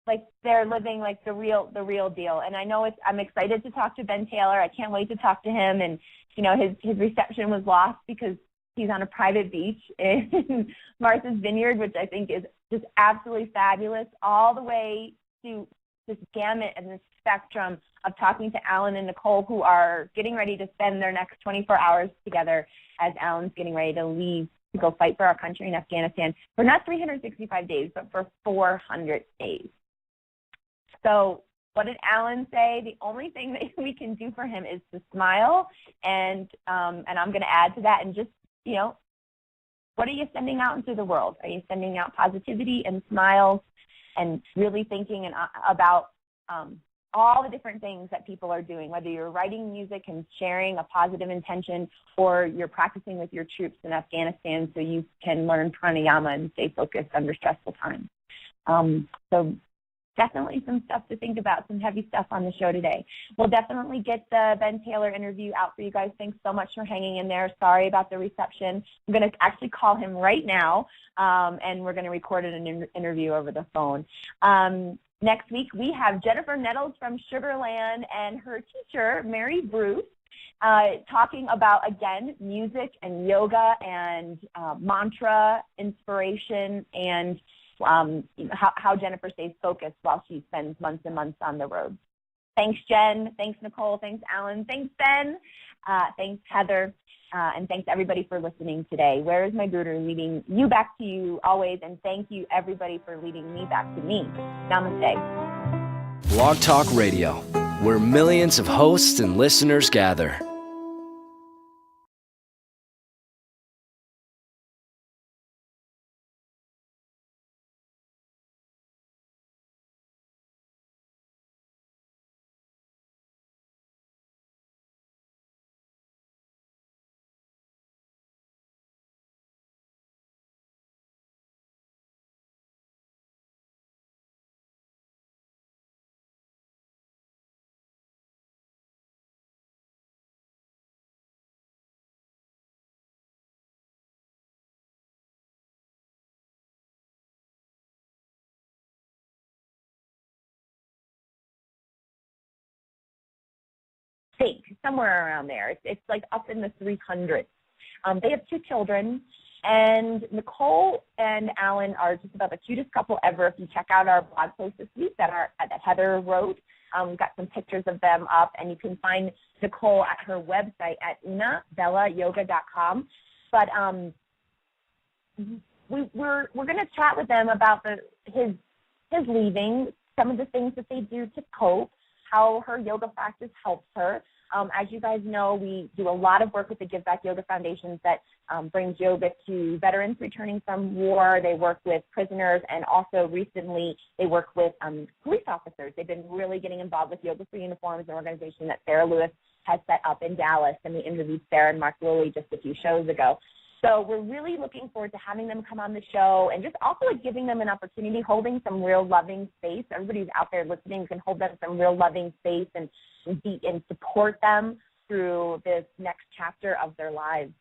like, they're living like the real deal. And I know I'm excited to talk to Ben Taylor. I can't wait to talk to him. And his reception was lost because he's on a private beach in Martha's Vineyard, which I think is just absolutely fabulous, all the way to this gamut and this spectrum of talking to Alan and Nicole, who are getting ready to spend their next 24 hours together as Alan's getting ready to leave to go fight for our country in Afghanistan for not 365 days, but for 400 days. So what did Alan say? The only thing that we can do for him is to smile, and I'm going to add to that, and just, what are you sending out into the world? Are you sending out positivity and smiles and really thinking about all the different things that people are doing, whether you're writing music and sharing a positive intention, or you're practicing with your troops in Afghanistan so you can learn pranayama and stay focused under stressful times. So definitely some stuff to think about, some heavy stuff on the show today. We'll definitely get the Ben Taylor interview out for you guys. Thanks so much for hanging in there. Sorry about the reception. I'm going to actually call him right now, and we're going to record an interview over the phone. Next week, we have Jennifer Nettles from Sugarland and her teacher, Mary Bruce, talking about, again, music and yoga and mantra inspiration, and how Jennifer stays focused while she spends months and months on the road. Thanks, Jen. Thanks, Nicole. Thanks, Alan. Thanks, Ben. Thanks, Heather. And thanks, everybody, for listening today. Where is my guru? Leading you back to you always. And thank you, everybody, for leading me back to me. Namaste. Blog Talk Radio, where millions of hosts and listeners gather. think, somewhere around there. It's like up in the 300s. They have 2 children, and Nicole and Alan are just about the cutest couple ever. If you check out our blog post this week that Heather wrote, we've got some pictures of them up, and you can find Nicole at her website at unabellayoga.com. But we're going to chat with them about his leaving, some of the things that they do to cope, how her yoga practice helps her. As you guys know, we do a lot of work with the Give Back Yoga Foundations that brings yoga to veterans returning from war. They work with prisoners, and also recently they work with police officers. They've been really getting involved with Yoga for Uniforms, an organization that Sarah Lewis has set up in Dallas, and we interviewed Sarah and Mark Lilly just a few shows ago. So we're really looking forward to having them come on the show and just also like giving them an opportunity, holding some real loving space. Everybody's out there listening, you can hold them some real loving space and support them through this next chapter of their lives.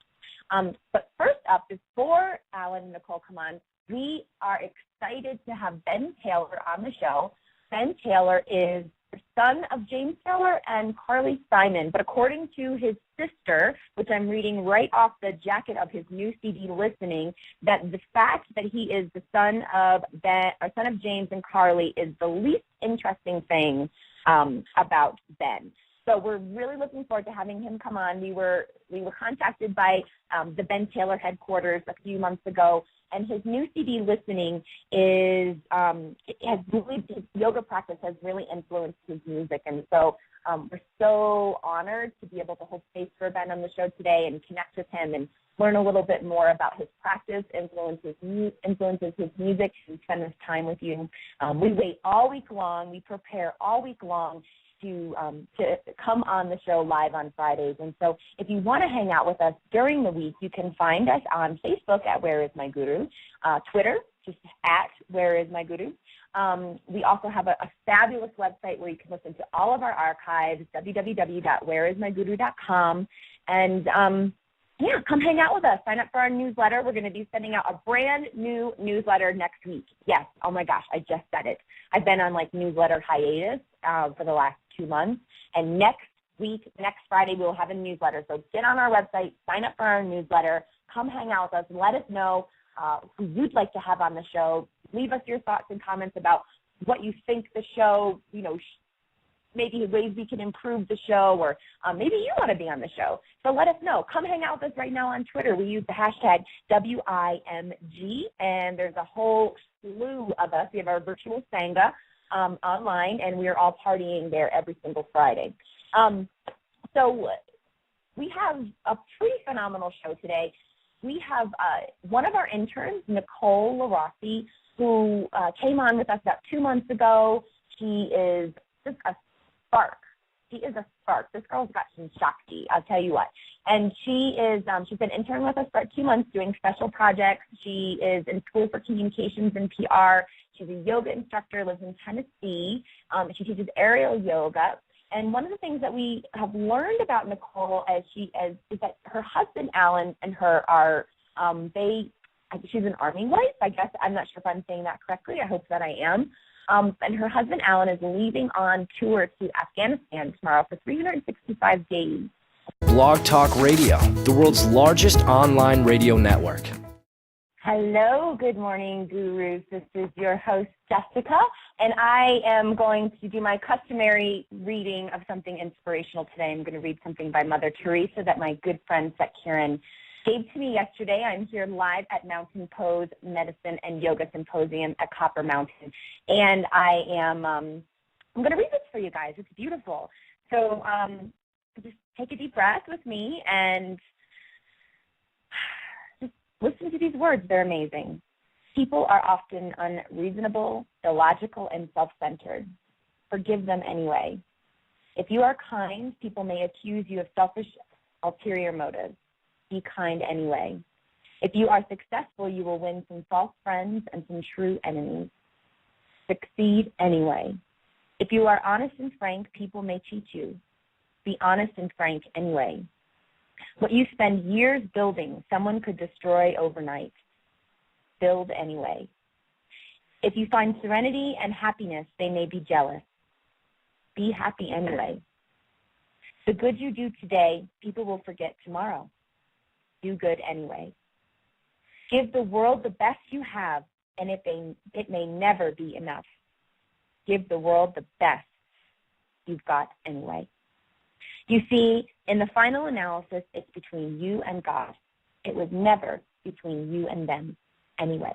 But first up, before Alan and Nicole come on, we are excited to have Ben Taylor on the show. Ben Taylor is the son of James Taylor and Carly Simon, but according to his sister, which I'm reading right off the jacket of his new CD, Listening, that the fact that he is the son of James and Carly is the least interesting thing about Ben. So we're really looking forward to having him come on. We were contacted by the Ben Taylor headquarters a few months ago, and his new CD, Listening, his yoga practice has really influenced his music. And so we're so honored to be able to hold space for Ben on the show today and connect with him and learn a little bit more about his practice, influences his music, and spend this time with you. We wait all week long. We prepare all week long to come on the show live on Fridays. And so if you want to hang out with us during the week, you can find us on Facebook at Where Is My Guru, Twitter, just at Where Is My Guru. We also have a fabulous website where you can listen to all of our archives, www.whereismyguru.com. And come hang out with us. Sign up for our newsletter. We're going to be sending out a brand new newsletter next week. Yes, oh my gosh, I just said it. I've been on newsletter hiatus for the last 2 months, and next Friday, we will have a newsletter. So get on our website, sign up for our newsletter, come hang out with us, let us know who you'd like to have on the show. Leave us your thoughts and comments about what you think the show, maybe ways we can improve the show, or maybe you want to be on the show. So let us know. Come hang out with us right now on Twitter. We use the hashtag WIMG, and there's a whole slew of us. We have our virtual Sangha online, and we are all partying there every single Friday. So we have a pretty phenomenal show today. We have one of our interns, Nicole Larossi, who came on with us about 2 months ago. She is just a spark. She is a spark. This girl's got some Shakti, I'll tell you what. And she's been interning with us for 2 months doing special projects. She is in school for communications and PR. She's a yoga instructor, lives in Tennessee. She teaches aerial yoga. And one of the things that we have learned about Nicole is that her husband, Alan, and her are, she's an Army wife, I guess. I'm not sure if I'm saying that correctly. I hope that I am. And her husband, Alan, is leaving on tour to Afghanistan tomorrow for 365 days. Blog Talk Radio, the world's largest online radio network. Hello, good morning, gurus. This is your host, Jessica, and I am going to do my customary reading of something inspirational today. I'm going to read something by Mother Teresa that my good friend, Seth Kieran, gave to me yesterday. I'm here live at Mountain Pose Medicine and Yoga Symposium at Copper Mountain, and I'm going to read this for you guys. It's beautiful. So just take a deep breath with me and just listen to these words. They're amazing. People are often unreasonable, illogical, and self-centered. Forgive them anyway. If you are kind, people may accuse you of selfish, ulterior motives. Be kind anyway. If you are successful, you will win some false friends and some true enemies. Succeed anyway. If you are honest and frank, people may cheat you. Be honest and frank anyway. What you spend years building, someone could destroy overnight. Build anyway. If you find serenity and happiness, they may be jealous. Be happy anyway. The good you do today, people will forget tomorrow. Do good anyway. Give the world the best you have, and it may never be enough. Give the world the best you've got anyway. You see, in the final analysis, it's between you and God. It was never between you and them anyway.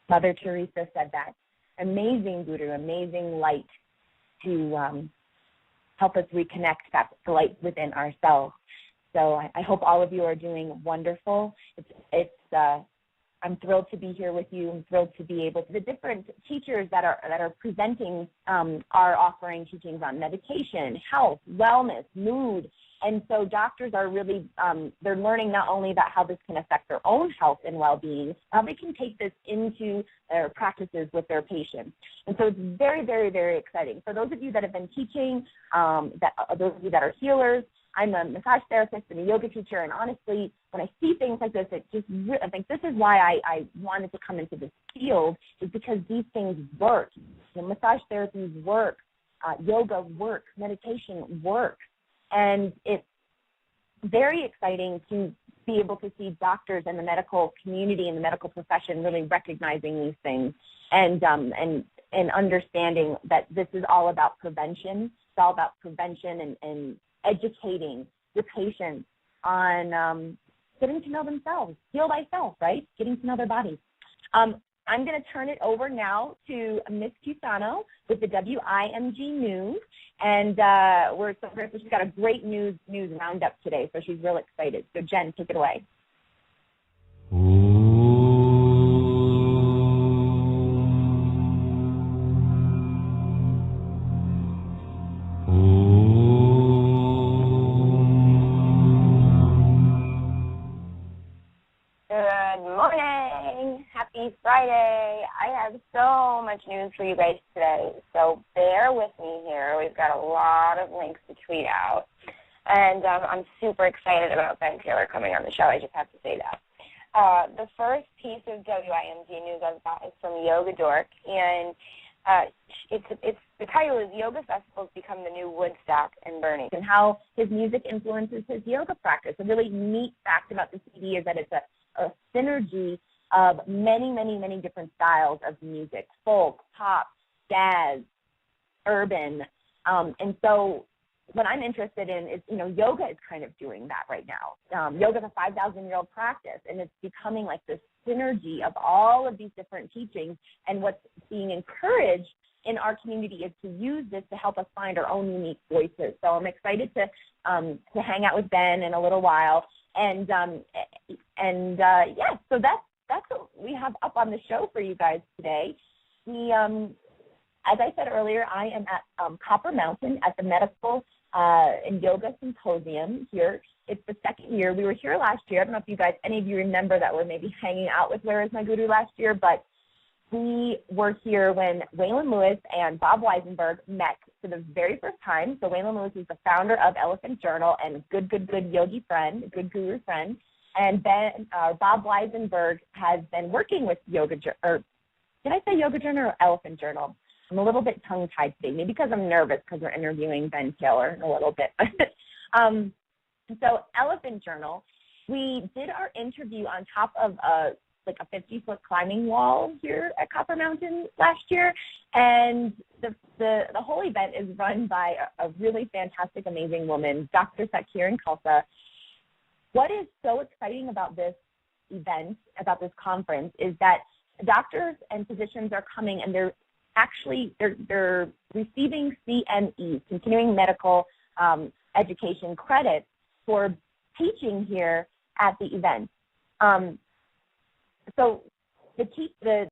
Mother Teresa said that. Amazing guru, amazing light to help us reconnect back to the light within ourselves. So I hope all of you are doing wonderful. I'm thrilled to be here with you. I'm thrilled to be able to. The different teachers that are presenting are offering teachings on meditation, health, wellness, mood. And so doctors are really, they're learning not only about how this can affect their own health and well-being, how they can take this into their practices with their patients. And so it's very, very, very exciting. For those of you that have been teaching, those of you that are healers, I'm a massage therapist and a yoga teacher, and honestly, when I see things like this, I think this is why I wanted to come into this field, is because these things work. Massage therapies work, yoga works, meditation works, and it's very exciting to be able to see doctors and the medical community and the medical profession really recognizing these things and understanding that this is all about prevention. It's all about prevention and educating your patients on getting to know themselves, heal thyself, right? Getting to know their bodies. I'm going to turn it over now to Miss Cusano with the WIMG News, and we're so grateful. She's got a great news roundup today, so she's real excited. So Jen, take it away. Friday. I have so much news for you guys today, so bear with me here. We've got a lot of links to tweet out, and I'm super excited about Ben Taylor coming on the show. I just have to say that. The first piece of WIMG news I've got is from Yoga Dork, and the title is Yoga Festivals Become the New Woodstock and Burning, and how his music influences his yoga practice. A really neat fact about the CD is that it's a synergy of many, many, many different styles of music: folk, pop, jazz, urban. And so what I'm interested in is, yoga is kind of doing that right now. Yoga is a 5,000-year-old practice, and it's becoming like this synergy of all of these different teachings. And what's being encouraged in our community is to use this to help us find our own unique voices. So I'm excited to hang out with Ben in a little while. And so that's what we have up on the show for you guys today. As I said earlier, I am at Copper Mountain at the Medical and Yoga Symposium here. It's the second year. We were here last year. I don't know if any of you remember that we're maybe hanging out with Where Is My Guru last year, but we were here when Waylon Lewis and Bob Weisenberg met for the very first time. So Waylon Lewis is the founder of Elephant Journal and good yogi friend, a good guru friend. And Bob Weisenberg has been working with Yoga Journal, or did I say Yoga Journal or Elephant Journal? I'm a little bit tongue-tied today, maybe because I'm nervous because we're interviewing Ben Taylor in a little bit. So Elephant Journal, we did our interview on top of a 50-foot climbing wall here at Copper Mountain last year, and the whole event is run by a really fantastic, amazing woman, Dr. Sakiran Khalsa. What is so exciting about this event, about this conference, is that doctors and physicians are coming and they're receiving CME, continuing medical education credit, for teaching here at the event. So the